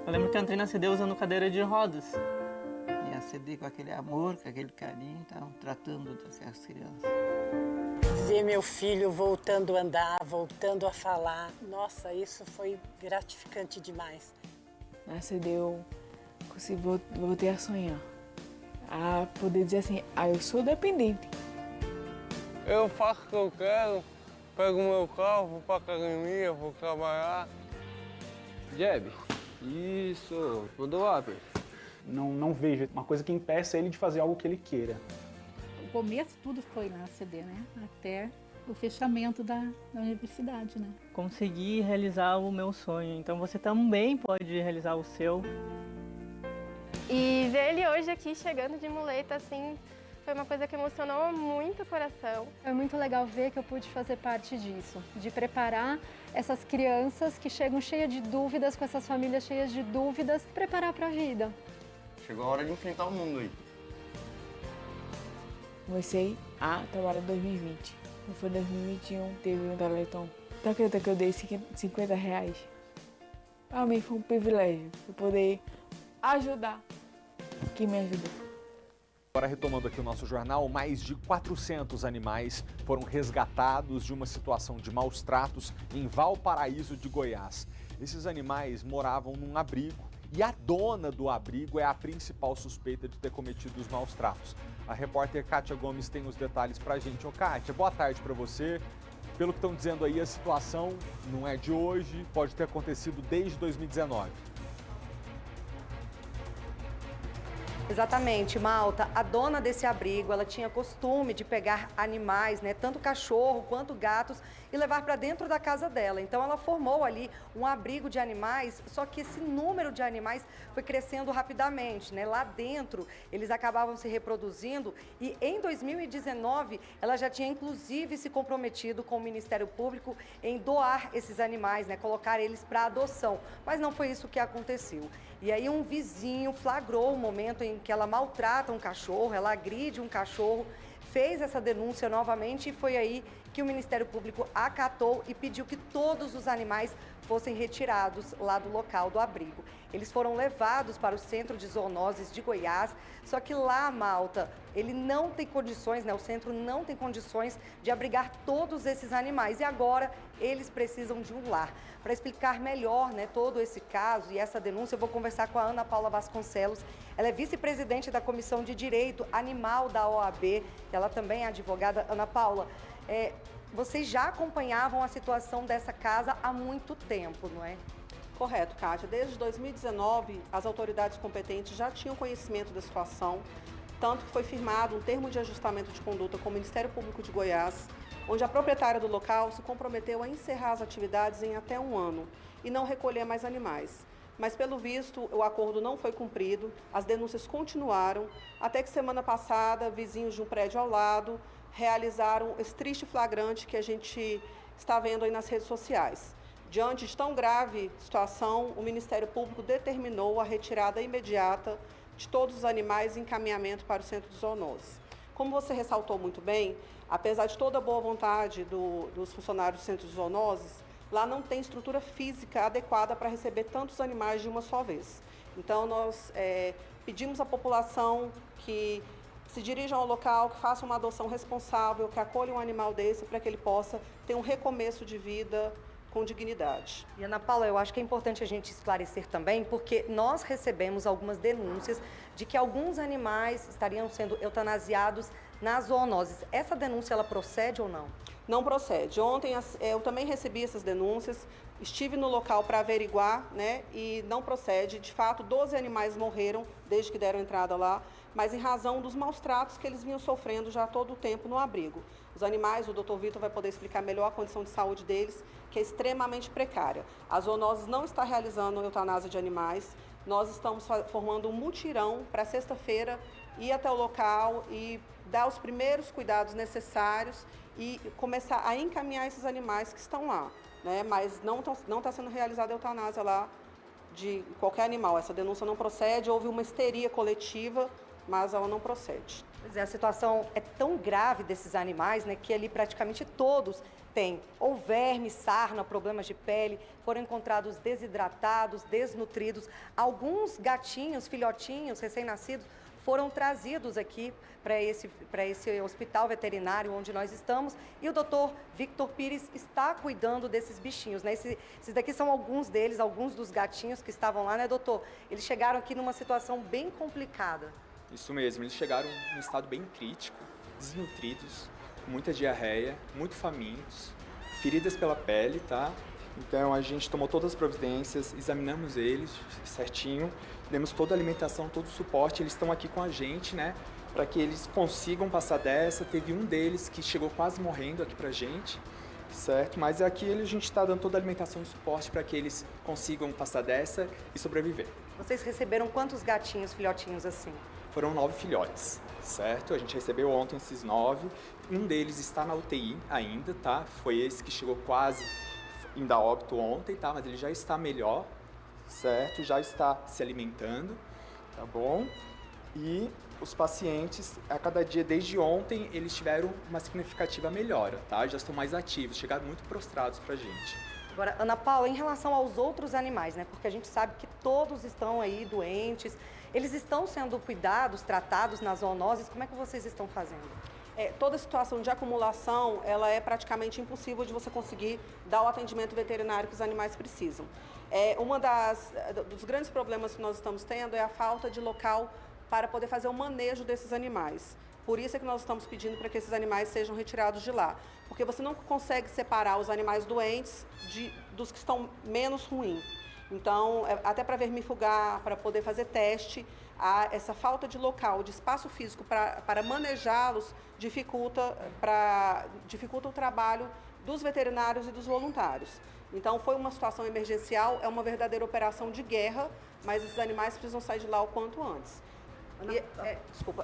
Eu lembro que eu entrei na ACD usando cadeira de rodas. E a ACD com aquele amor, com aquele carinho, estavam tratando dessas crianças. Ver meu filho voltando a andar, voltando a falar, nossa, isso foi gratificante demais. Na ACD eu voltei a sonhar, a poder dizer assim, eu sou dependente. Eu faço o que eu quero, pego o meu carro, vou pra academia, vou trabalhar. Jeb, isso, tudo up. Não vejo uma coisa que impeça ele de fazer algo que ele queira. O começo tudo foi na ACD, né? Até o fechamento da universidade, né? Consegui realizar o meu sonho, então você também pode realizar o seu. E ver ele hoje aqui chegando de muleta, assim, foi uma coisa que emocionou muito o coração. É muito legal ver que eu pude fazer parte disso, de preparar essas crianças que chegam cheias de dúvidas, com essas famílias cheias de dúvidas, preparar para a vida. Chegou a hora de enfrentar o mundo aí. Comecei a trabalhar em 2020. Não foi 2021, teve um Teleton. Tu acredita que eu dei R$50? Para mim foi um privilégio, eu poder ajudar quem me ajudou. Agora retomando aqui o nosso jornal, mais de 400 animais foram resgatados de uma situação de maus tratos em Valparaíso de Goiás. Esses animais moravam num abrigo e a dona do abrigo é a principal suspeita de ter cometido os maus tratos. A repórter Kátia Gomes tem os detalhes pra gente. Ô Kátia, boa tarde pra você. Pelo que estão dizendo aí, a situação não é de hoje, pode ter acontecido desde 2019. Exatamente, Malta. A dona desse abrigo, ela tinha costume de pegar animais, né, tanto cachorro quanto gatos, e levar para dentro da casa dela. Então ela formou ali um abrigo de animais, só que esse número de animais foi crescendo rapidamente, né? Lá dentro eles acabavam se reproduzindo e em 2019 ela já tinha inclusive se comprometido com o Ministério Público em doar esses animais, né, colocar eles para adoção. Mas não foi isso que aconteceu. E aí um vizinho flagrou o momento em que ela maltrata um cachorro, ela agride um cachorro, fez essa denúncia novamente e foi aí que o Ministério Público acatou e pediu que todos os animais fossem retirados lá do local do abrigo. Eles foram levados para o Centro de Zoonoses de Goiás, só que lá, Malta, ele não tem condições, né? O centro não tem condições de abrigar todos esses animais e agora eles precisam de um lar. Para explicar melhor, né, todo esse caso e essa denúncia, eu vou conversar com a Ana Paula Vasconcelos. Ela é vice-presidente da Comissão de Direito Animal da OAB, ela também é advogada. Ana Paula, vocês já acompanhavam a situação dessa casa há muito tempo, não é? Correto, Kátia. Desde 2019, as autoridades competentes já tinham conhecimento da situação, tanto que foi firmado um termo de ajustamento de conduta com o Ministério Público de Goiás, onde a proprietária do local se comprometeu a encerrar as atividades em até 1 ano e não recolher mais animais. Mas, pelo visto, o acordo não foi cumprido, as denúncias continuaram, até que semana passada, vizinhos de um prédio ao lado realizaram esse triste flagrante que a gente está vendo aí nas redes sociais. Diante de tão grave situação, o Ministério Público determinou a retirada imediata de todos os animais e encaminhamento para o centro de zoonoses. Como você ressaltou muito bem, apesar de toda a boa vontade dos funcionários do centro de zoonoses, lá não tem estrutura física adequada para receber tantos animais de uma só vez. Então, nós pedimos à população que se dirijam ao local, que façam uma adoção responsável, que acolham um animal desse para que ele possa ter um recomeço de vida com dignidade. E Ana Paula, eu acho que é importante a gente esclarecer também, porque nós recebemos algumas denúncias de que alguns animais estariam sendo eutanasiados nas zoonoses. Essa denúncia, ela procede ou não? Não procede. Ontem eu também recebi essas denúncias, estive no local para averiguar, né, e não procede. De fato, 12 animais morreram desde que deram entrada lá, mas em razão dos maus tratos que eles vinham sofrendo já todo o tempo no abrigo. Os animais, o Dr. Vitor vai poder explicar melhor a condição de saúde deles, que é extremamente precária. A zoonoses não está realizando eutanásia de animais. Nós estamos formando um mutirão para sexta-feira ir até o local e dar os primeiros cuidados necessários e começar a encaminhar esses animais que estão lá, né? Mas não está sendo realizada a eutanásia lá de qualquer animal. Essa denúncia não procede, houve uma histeria coletiva, mas ela não procede. Pois é, a situação é tão grave desses animais, né, que ali praticamente todos têm ou verme, sarna, problemas de pele, foram encontrados desidratados, desnutridos. Alguns gatinhos, filhotinhos, recém-nascidos, foram trazidos aqui para esse hospital veterinário onde nós estamos, e o doutor Victor Pires está cuidando desses bichinhos, né? Esses daqui são alguns deles, alguns dos gatinhos que estavam lá, né, doutor? Eles chegaram aqui numa situação bem complicada. Isso mesmo, eles chegaram num estado bem crítico, desnutridos, com muita diarreia, muito famintos, feridas pela pele, tá? Então a gente tomou todas as providências, examinamos eles certinho, demos toda a alimentação, todo o suporte, eles estão aqui com a gente, né? Para que eles consigam passar dessa. Teve um deles que chegou quase morrendo aqui pra gente, certo? Mas aqui a gente está dando toda a alimentação e suporte para que eles consigam passar dessa e sobreviver. Vocês receberam quantos gatinhos, filhotinhos assim? Foram 9 filhotes, certo? A gente recebeu ontem esses 9. Um deles está na UTI ainda, tá? Foi esse que chegou quase indo a óbito ontem, tá? Mas ele já está melhor, certo? Já está se alimentando, tá bom? E os pacientes, a cada dia, desde ontem, eles tiveram uma significativa melhora, tá? Já estão mais ativos, chegaram muito prostrados pra gente. Agora, Ana Paula, em relação aos outros animais, né? Porque a gente sabe que todos estão aí doentes, eles estão sendo cuidados, tratados nas zoonoses, como é que vocês estão fazendo? Toda situação de acumulação, ela é praticamente impossível de você conseguir dar o atendimento veterinário que os animais precisam. Dos grandes problemas que nós estamos tendo é a falta de local para poder fazer o manejo desses animais. Por isso é que nós estamos pedindo para que esses animais sejam retirados de lá. Porque você não consegue separar os animais doentes dos que estão menos ruins. Então, até para vermifugar, para poder fazer teste, essa falta de local, de espaço físico para manejá-los dificulta o trabalho dos veterinários e dos voluntários. Então, foi uma situação emergencial, é uma verdadeira operação de guerra, mas esses animais precisam sair de lá o quanto antes.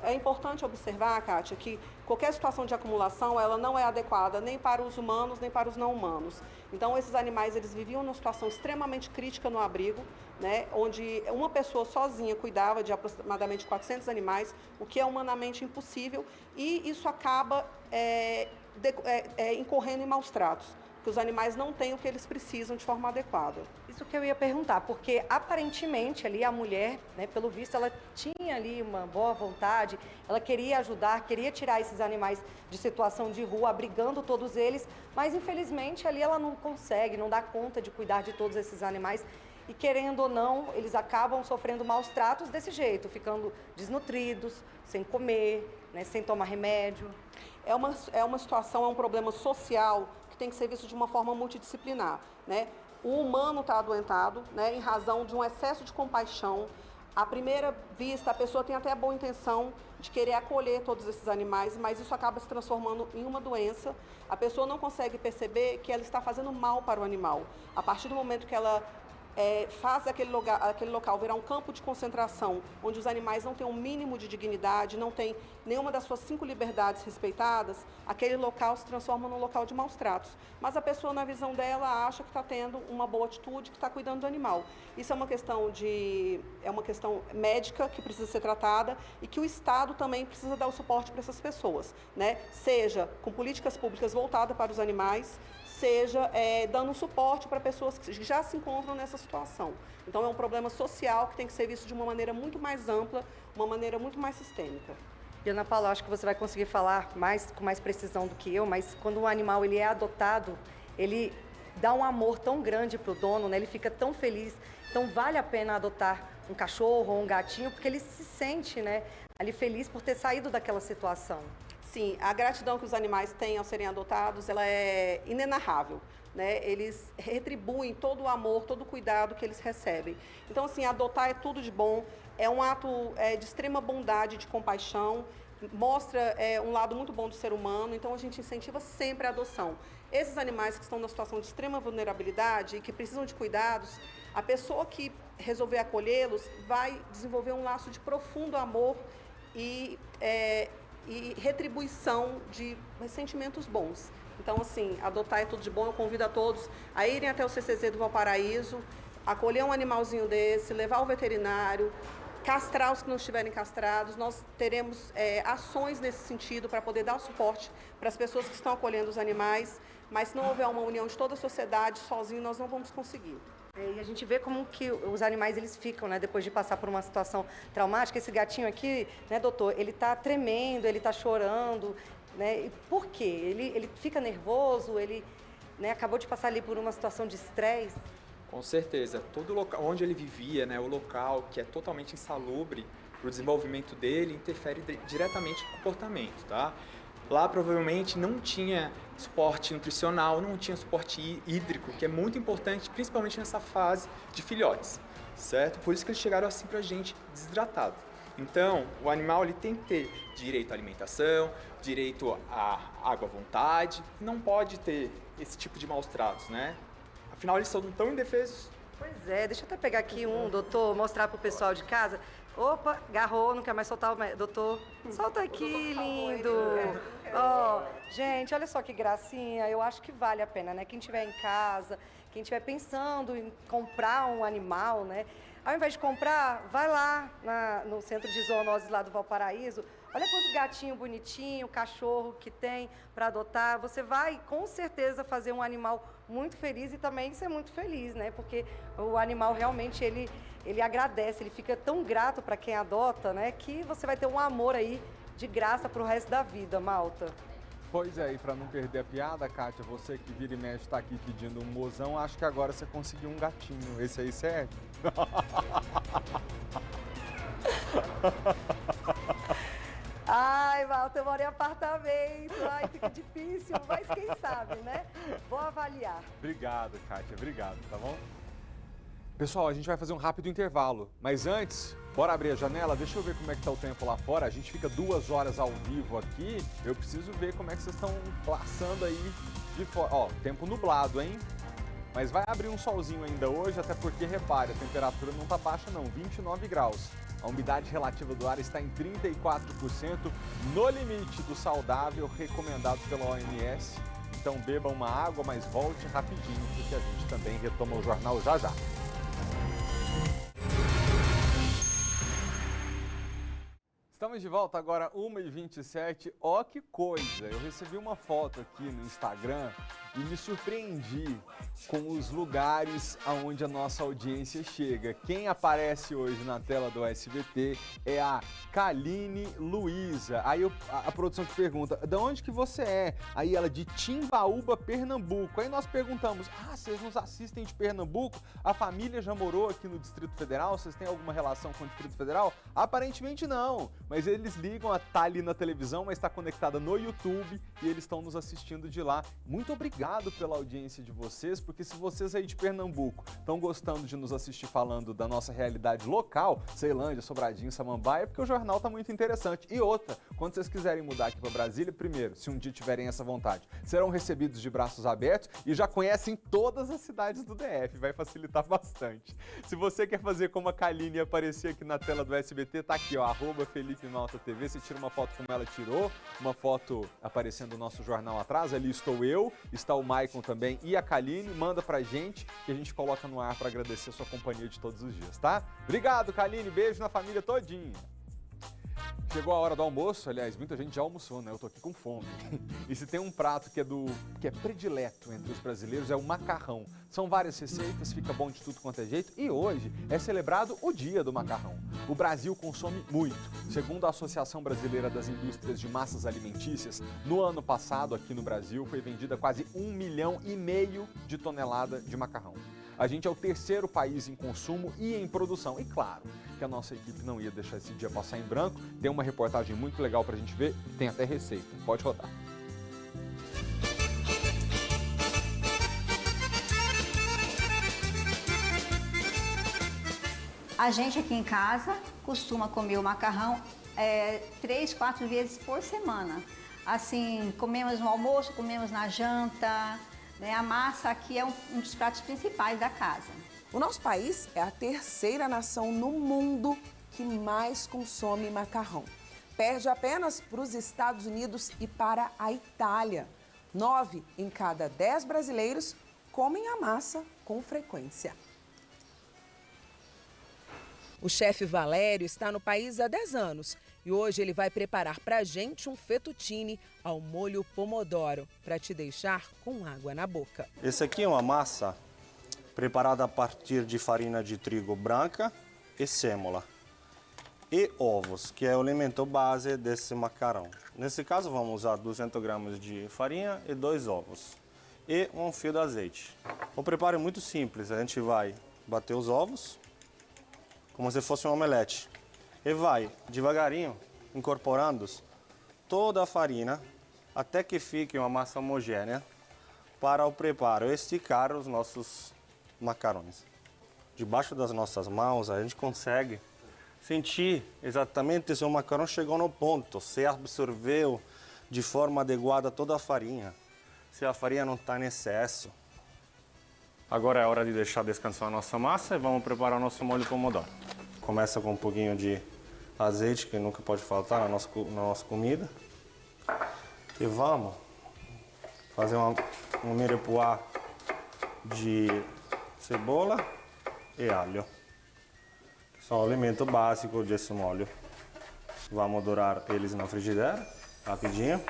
É importante observar, Kátia, que qualquer situação de acumulação, ela não é adequada nem para os humanos, nem para os não humanos. Então, esses animais, eles viviam numa situação extremamente crítica no abrigo, né, onde uma pessoa sozinha cuidava de aproximadamente 400 animais, o que é humanamente impossível, e isso acaba incorrendo em maus tratos, porque os animais não têm o que eles precisam de forma adequada. Isso que eu ia perguntar, porque aparentemente ali a mulher, né, pelo visto, ela tinha ali uma boa vontade, ela queria ajudar, queria tirar esses animais de situação de rua, abrigando todos eles, mas infelizmente ali ela não consegue, não dá conta de cuidar de todos esses animais. e, querendo ou não, eles acabam sofrendo maus tratos desse jeito, ficando desnutridos, sem comer, né, sem tomar remédio. É uma situação, é um problema social que tem que ser visto de uma forma multidisciplinar, né? O humano está adoentado, né, em razão de um excesso de compaixão. À primeira vista, a pessoa tem até a boa intenção de querer acolher todos esses animais, mas isso acaba se transformando em uma doença. A pessoa não consegue perceber que ela está fazendo mal para o animal. A partir do momento que ela faz aquele local virar um campo de concentração, onde os animais não têm um mínimo de dignidade, não tem nenhuma das suas 5 liberdades respeitadas, aquele local se transforma num local de maus tratos. Mas a pessoa, na visão dela, acha que está tendo uma boa atitude, que está cuidando do animal. Isso é uma questão médica que precisa ser tratada e que o Estado também precisa dar o suporte para essas pessoas, né? Seja com políticas públicas voltadas para os animais, seja dando suporte para pessoas que já se encontram nessa situação. Então, é um problema social que tem que ser visto de uma maneira muito mais ampla, uma maneira muito mais sistêmica. E, Ana Paula, acho que você vai conseguir falar com mais precisão do que eu, mas quando um animal ele é adotado, ele dá um amor tão grande para o dono, né? Ele fica tão feliz. Então, vale a pena adotar um cachorro ou um gatinho, porque ele se sente, né, ali feliz por ter saído daquela situação. Sim, a gratidão que os animais têm ao serem adotados, ela é inenarrável, né? Eles retribuem todo o amor, todo o cuidado que eles recebem. Então, assim, adotar é tudo de bom, é um ato de extrema bondade, de compaixão, mostra um lado muito bom do ser humano, então a gente incentiva sempre a adoção. Esses animais que estão numa situação de extrema vulnerabilidade e que precisam de cuidados, a pessoa que resolver acolhê-los vai desenvolver um laço de profundo amor e retribuição de sentimentos bons. Então, assim, adotar é tudo de bom. Eu convido a todos a irem até o CCZ do Valparaíso, acolher um animalzinho desse, levar ao veterinário, castrar os que não estiverem castrados. Nós teremos ações nesse sentido para poder dar o suporte para as pessoas que estão acolhendo os animais, mas se não houver uma união de toda a sociedade, sozinho nós não vamos conseguir. E a gente vê como que os animais eles ficam, né, depois de passar por uma situação traumática. Esse gatinho aqui, né, doutor, ele está tremendo, ele está chorando, né? E por quê? Ele fica nervoso, ele, né, acabou de passar ali por uma situação de estresse. Com certeza. Todo local onde ele vivia, né, o local que é totalmente insalubre para o desenvolvimento dele, interfere diretamente no comportamento, tá? Lá provavelmente não tinha suporte nutricional, não tinha suporte hídrico, que é muito importante, principalmente nessa fase de filhotes, certo? Por isso que eles chegaram assim pra gente, desidratado. Então, o animal ele tem que ter direito à alimentação, direito à água à vontade, não pode ter esse tipo de maus tratos, né? Afinal, eles são tão indefesos. Pois é, deixa eu até pegar aqui doutor, mostrar pro pessoal de casa. Opa, agarrou, não quer mais soltar o... Doutor, solta aqui, lindo. Ó, gente, olha só que gracinha. Eu acho que vale a pena, né? Quem estiver em casa, quem estiver pensando em comprar um animal, né? Ao invés de comprar, vai lá no centro de zoonoses lá do Valparaíso. Olha quanto gatinho bonitinho, cachorro que tem para adotar. Você vai, com certeza, fazer um animal muito feliz e também ser muito feliz, né? Porque o animal realmente, ele agradece, ele fica tão grato para quem adota, né? Que você vai ter um amor aí de graça pro resto da vida, malta. Pois é, e para não perder a piada, Kátia, você que vira e mexe está aqui pedindo um mozão, acho que agora você conseguiu um gatinho. Esse aí serve? Ai, malta, eu moro em apartamento, ai, fica difícil, mas quem sabe, né? Vou avaliar. Obrigado, Kátia, obrigado, tá bom? Pessoal, a gente vai fazer um rápido intervalo, mas antes, bora abrir a janela, deixa eu ver como é que tá o tempo lá fora. A gente fica 2 horas ao vivo aqui, eu preciso ver como é que vocês estão passando aí de fora. Ó, tempo nublado, hein? Mas vai abrir um solzinho ainda hoje, até porque, repare, a temperatura não tá baixa não, 29 graus. A umidade relativa do ar está em 34%, no limite do saudável recomendado pela OMS. Então beba uma água, mas volte rapidinho, porque a gente também retoma o jornal já já. Estamos de volta agora, 1h27. Ó, que coisa! Eu recebi uma foto aqui no Instagram e me surpreendi com os lugares aonde a nossa audiência chega. Quem aparece hoje na tela do SBT é a Kaline Luiza. Aí a produção te pergunta, de onde que você é? Aí ela, de Timbaúba, Pernambuco. Aí nós perguntamos, vocês nos assistem de Pernambuco? A família já morou aqui no Distrito Federal? Vocês têm alguma relação com o Distrito Federal? Aparentemente não, mas eles ligam, tá ali na televisão, mas está conectada no YouTube e eles estão nos assistindo de lá. Muito obrigado pela audiência de vocês, porque se vocês aí de Pernambuco estão gostando de nos assistir falando da nossa realidade local, Ceilândia, Sobradinho, Samambaia, é porque o jornal tá muito interessante. E outra, quando vocês quiserem mudar aqui para Brasília, primeiro, se um dia tiverem essa vontade, serão recebidos de braços abertos e já conhecem todas as cidades do DF, vai facilitar bastante. Se você quer fazer como a Kaline aparecer aqui na tela do SBT, tá aqui, ó, @FelipeMaltaTV, você tira uma foto como ela tirou, uma foto aparecendo o nosso jornal atrás, ali estou eu, está o Maicon também e a Kaline, manda pra gente que a gente coloca no ar para agradecer a sua companhia de todos os dias, tá? Obrigado, Kaline, beijo na família todinha. Chegou a hora do almoço, aliás, muita gente já almoçou, né? Eu tô aqui com fome. E se tem um prato que é predileto entre os brasileiros, é o macarrão. São várias receitas, fica bom de tudo quanto é jeito. E hoje é celebrado o Dia do Macarrão. O Brasil consome muito. Segundo a Associação Brasileira das Indústrias de Massas Alimentícias, no ano passado, aqui no Brasil, foi vendida quase 1,5 milhão de toneladas de macarrão. A gente é o terceiro país em consumo e em produção. E claro que a nossa equipe não ia deixar esse dia passar em branco. Tem uma reportagem muito legal pra gente ver, tem até receita. Pode rodar. A gente aqui em casa costuma comer o macarrão 3, 4 vezes por semana. Assim, comemos no almoço, comemos na janta. A massa aqui é um dos pratos principais da casa. O nosso país é a terceira nação no mundo que mais consome macarrão. Perde apenas para os Estados Unidos e para a Itália. 9 em cada 10 brasileiros comem a massa com frequência. O chefe Valério está no país há 10 anos e hoje ele vai preparar pra gente um fettuccine ao molho pomodoro para te deixar com água na boca. Esse aqui é uma massa preparada a partir de farinha de trigo branca e sêmola e ovos, que é o elemento base desse macarrão. Nesse caso vamos usar 200 gramas de farinha e 2 ovos e um fio de azeite. O preparo é muito simples, a gente vai bater os ovos como se fosse um omelete. E vai devagarinho incorporando toda a farinha até que fique uma massa homogênea para o preparo esticar os nossos macarrões. Debaixo das nossas mãos a gente consegue sentir exatamente se o macarrão chegou no ponto, se absorveu de forma adequada toda a farinha, se a farinha não está em excesso. Agora é hora de deixar descansar a nossa massa e vamos preparar o nosso molho pomodoro. Começa com um pouquinho de azeite, que nunca pode faltar na nossa comida. E vamos fazer um mirepoix de cebola e alho, que são o elemento básico desse molho. Vamos dourar eles na frigideira, rapidinho,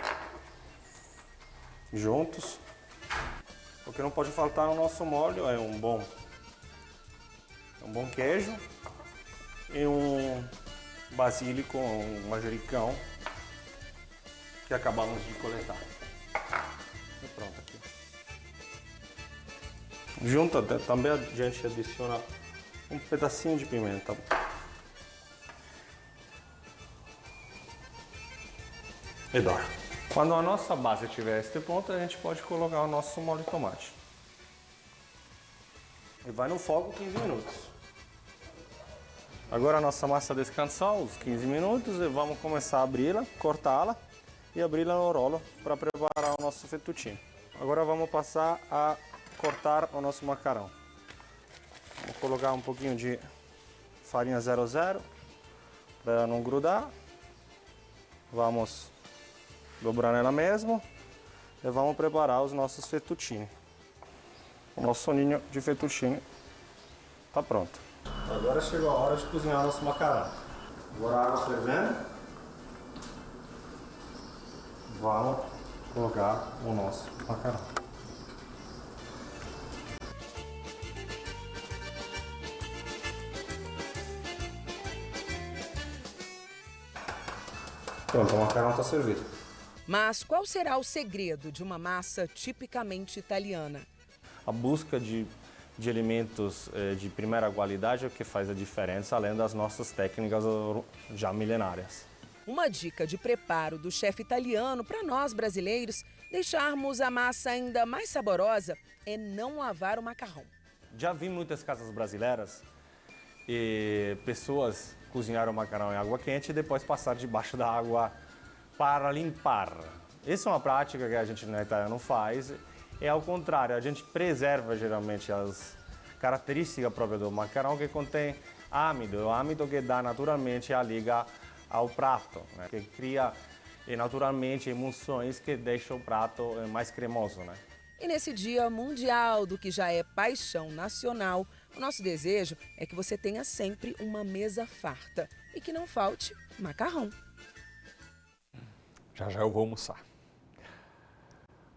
juntos. O que não pode faltar no nosso molho é um bom queijo e um basílico, um manjericão que acabamos de coletar. E pronto aqui. Junto também a gente adiciona um pedacinho de pimenta. E dói. Quando a nossa base estiver a este ponto, a gente pode colocar o nosso molho de tomate. E vai no fogo 15 minutos. Agora a nossa massa descansou uns 15 minutos e vamos começar a abri-la, cortá-la e abri-la no rolo para preparar o nosso fettuccine. Agora vamos passar a cortar o nosso macarrão. Vou colocar um pouquinho de farinha 00 para não grudar. Vamos dobrar ela mesmo e vamos preparar os nossos fettuccine. O nosso soninho de fettuccine está pronto. Agora chegou a hora de cozinhar nosso macarrão. Agora a água fervendo. Vamos colocar o nosso macarrão. Pronto, o macarrão está servido. Mas qual será o segredo de uma massa tipicamente italiana? A busca de alimentos de primeira qualidade é o que faz a diferença, além das nossas técnicas já milenárias. Uma dica de preparo do chefe italiano para nós brasileiros deixarmos a massa ainda mais saborosa é não lavar o macarrão. Já vi muitas casas brasileiras e pessoas cozinharam o macarrão em água quente e depois passar debaixo da água para limpar. Essa é uma prática que a gente na Itália não faz. É ao contrário, a gente preserva geralmente as características próprias do macarrão que contém amido, o amido que dá naturalmente a liga ao prato, né? Que cria naturalmente emulsões que deixam o prato mais cremoso, né? E nesse Dia Mundial do que já é paixão nacional, o nosso desejo é que você tenha sempre uma mesa farta e que não falte macarrão. Já já eu vou almoçar.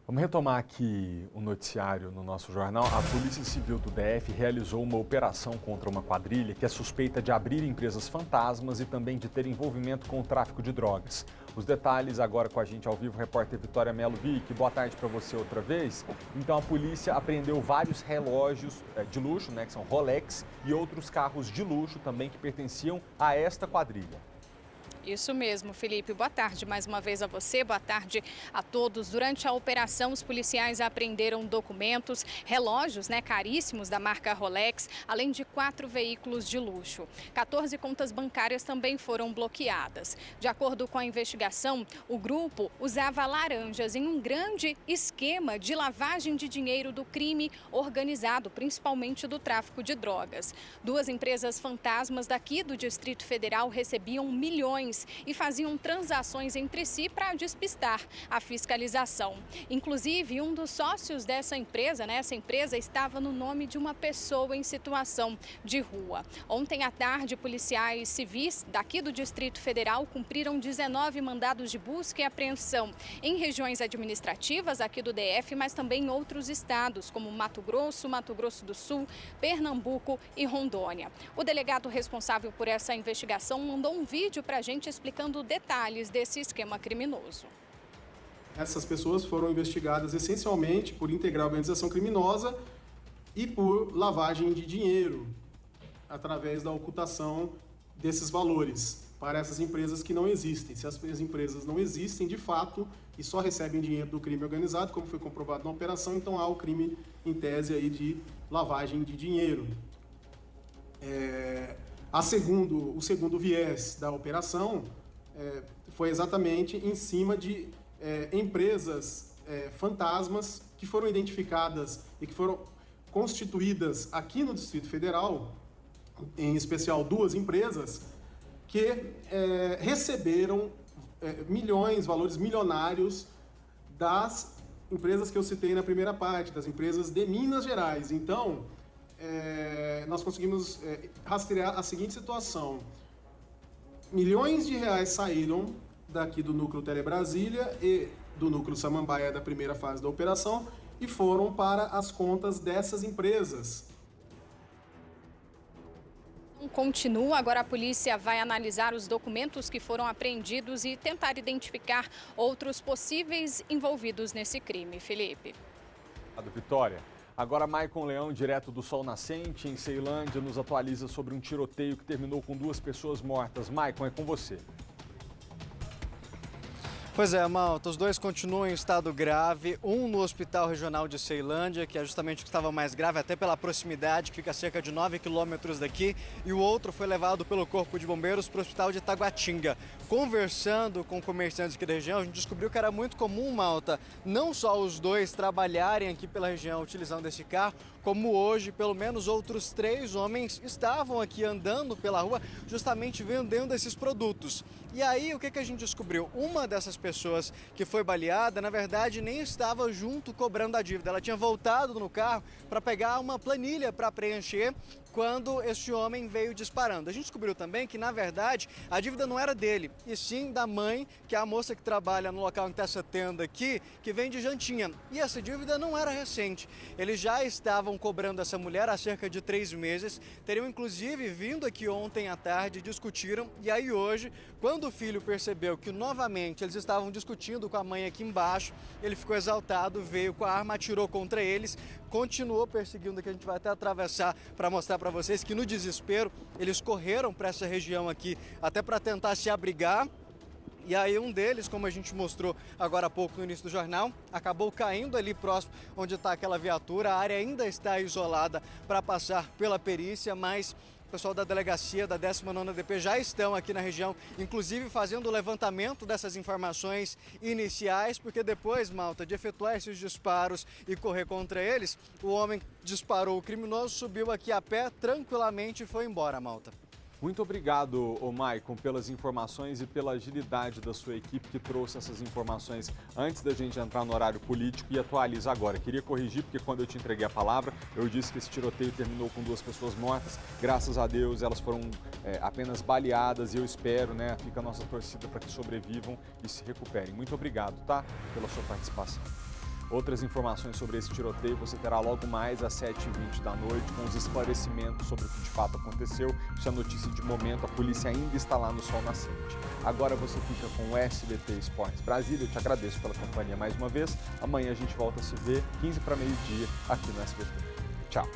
Vamos retomar aqui o noticiário no nosso jornal. A Polícia Civil do DF realizou uma operação contra uma quadrilha que é suspeita de abrir empresas fantasmas e também de ter envolvimento com o tráfico de drogas. Os detalhes agora com a gente ao vivo, repórter Vitória Melo. Vic, boa tarde para você outra vez. Então a polícia apreendeu vários relógios de luxo, né, que são Rolex, e outros carros de luxo também que pertenciam a esta quadrilha. Isso mesmo, Felipe. Boa tarde mais uma vez a você, boa tarde a todos. Durante a operação, os policiais apreenderam documentos, relógios, caríssimos da marca Rolex, além de 4 veículos de luxo. 14 contas bancárias também foram bloqueadas. De acordo com a investigação, o grupo usava laranjas em um grande esquema de lavagem de dinheiro do crime organizado, principalmente do tráfico de drogas. 2 empresas fantasmas daqui do Distrito Federal recebiam milhões e faziam transações entre si para despistar a fiscalização. Inclusive, um dos sócios dessa empresa, essa empresa estava no nome de uma pessoa em situação de rua. Ontem à tarde, policiais civis daqui do Distrito Federal cumpriram 19 mandados de busca e apreensão em regiões administrativas aqui do DF, mas também em outros estados, como Mato Grosso do Sul, Pernambuco e Rondônia. O delegado responsável por essa investigação mandou um vídeo para a gente explicando detalhes desse esquema criminoso. Essas pessoas foram investigadas essencialmente por integrar a organização criminosa e por lavagem de dinheiro, através da ocultação desses valores para essas empresas que não existem. Se as empresas não existem de fato e só recebem dinheiro do crime organizado, como foi comprovado na operação, então há o crime em tese aí de lavagem de dinheiro. O segundo viés da operação foi exatamente em cima de empresas fantasmas que foram identificadas e que foram constituídas aqui no Distrito Federal, em especial 2 empresas, que receberam valores milionários das empresas que eu citei na primeira parte, das empresas de Minas Gerais. Então, nós conseguimos rastrear a seguinte situação: milhões de reais saíram daqui do núcleo Telebrasília e do núcleo Samambaia da primeira fase da operação e foram para as contas dessas empresas. Continua, agora a polícia vai analisar os documentos que foram apreendidos e tentar identificar outros possíveis envolvidos nesse crime. Felipe. Obrigado, Vitória. Agora, Maicon Leão, direto do Sol Nascente, em Ceilândia, nos atualiza sobre um tiroteio que terminou com 2 pessoas mortas. Maicon, é com você. Pois é, Malta, os 2 continuam em estado grave, um no Hospital Regional de Ceilândia, que é justamente o que estava mais grave, até pela proximidade, que fica a cerca de 9 quilômetros daqui, e o outro foi levado pelo Corpo de Bombeiros para o Hospital de Taguatinga. Conversando com comerciantes aqui da região, a gente descobriu que era muito comum, Malta, não só os 2 trabalharem aqui pela região utilizando esse carro, como hoje, pelo menos outros 3 homens estavam aqui andando pela rua justamente vendendo esses produtos. E aí, o que a gente descobriu? Uma dessas pessoas que foi baleada, na verdade, nem estava junto cobrando a dívida. Ela tinha voltado no carro para pegar uma planilha para preencher quando este homem veio disparando. A gente descobriu também que, na verdade, a dívida não era dele, e sim da mãe, que é a moça que trabalha no local em que está essa tenda aqui, que vende jantinha. E essa dívida não era recente. Eles já estavam cobrando essa mulher há cerca de 3 meses, teriam inclusive vindo aqui ontem à tarde, discutiram, e aí hoje, quando o filho percebeu que novamente eles estavam discutindo com a mãe aqui embaixo, ele ficou exaltado, veio com a arma, atirou contra eles, continuou perseguindo, que a gente vai até atravessar para mostrar para vocês que no desespero eles correram para essa região aqui até para tentar se abrigar. E aí um deles, como a gente mostrou agora há pouco no início do jornal, acabou caindo ali próximo onde está aquela viatura. A área ainda está isolada para passar pela perícia, mas o pessoal da delegacia da 19ª DP já estão aqui na região, inclusive fazendo o levantamento dessas informações iniciais, porque depois, Malta, de efetuar esses disparos e correr contra eles, o homem disparou o criminoso, subiu aqui a pé tranquilamente e foi embora, Malta. Muito obrigado, Maicon, pelas informações e pela agilidade da sua equipe que trouxe essas informações antes da gente entrar no horário político e atualiza agora. Queria corrigir, porque quando eu te entreguei a palavra, eu disse que esse tiroteio terminou com 2 pessoas mortas. Graças a Deus, elas foram apenas baleadas e eu espero, né, fica a nossa torcida para que sobrevivam e se recuperem. Muito obrigado, tá, pela sua participação. Outras informações sobre esse tiroteio você terá logo mais às 7h20 da noite, com os esclarecimentos sobre o que de fato aconteceu. Isso é notícia de momento, a polícia ainda está lá no sol nascente. Agora você fica com o SBT Esportes Brasília. Eu te agradeço pela companhia mais uma vez. Amanhã a gente volta a se ver, 15 para meio-dia, aqui no SBT. Tchau.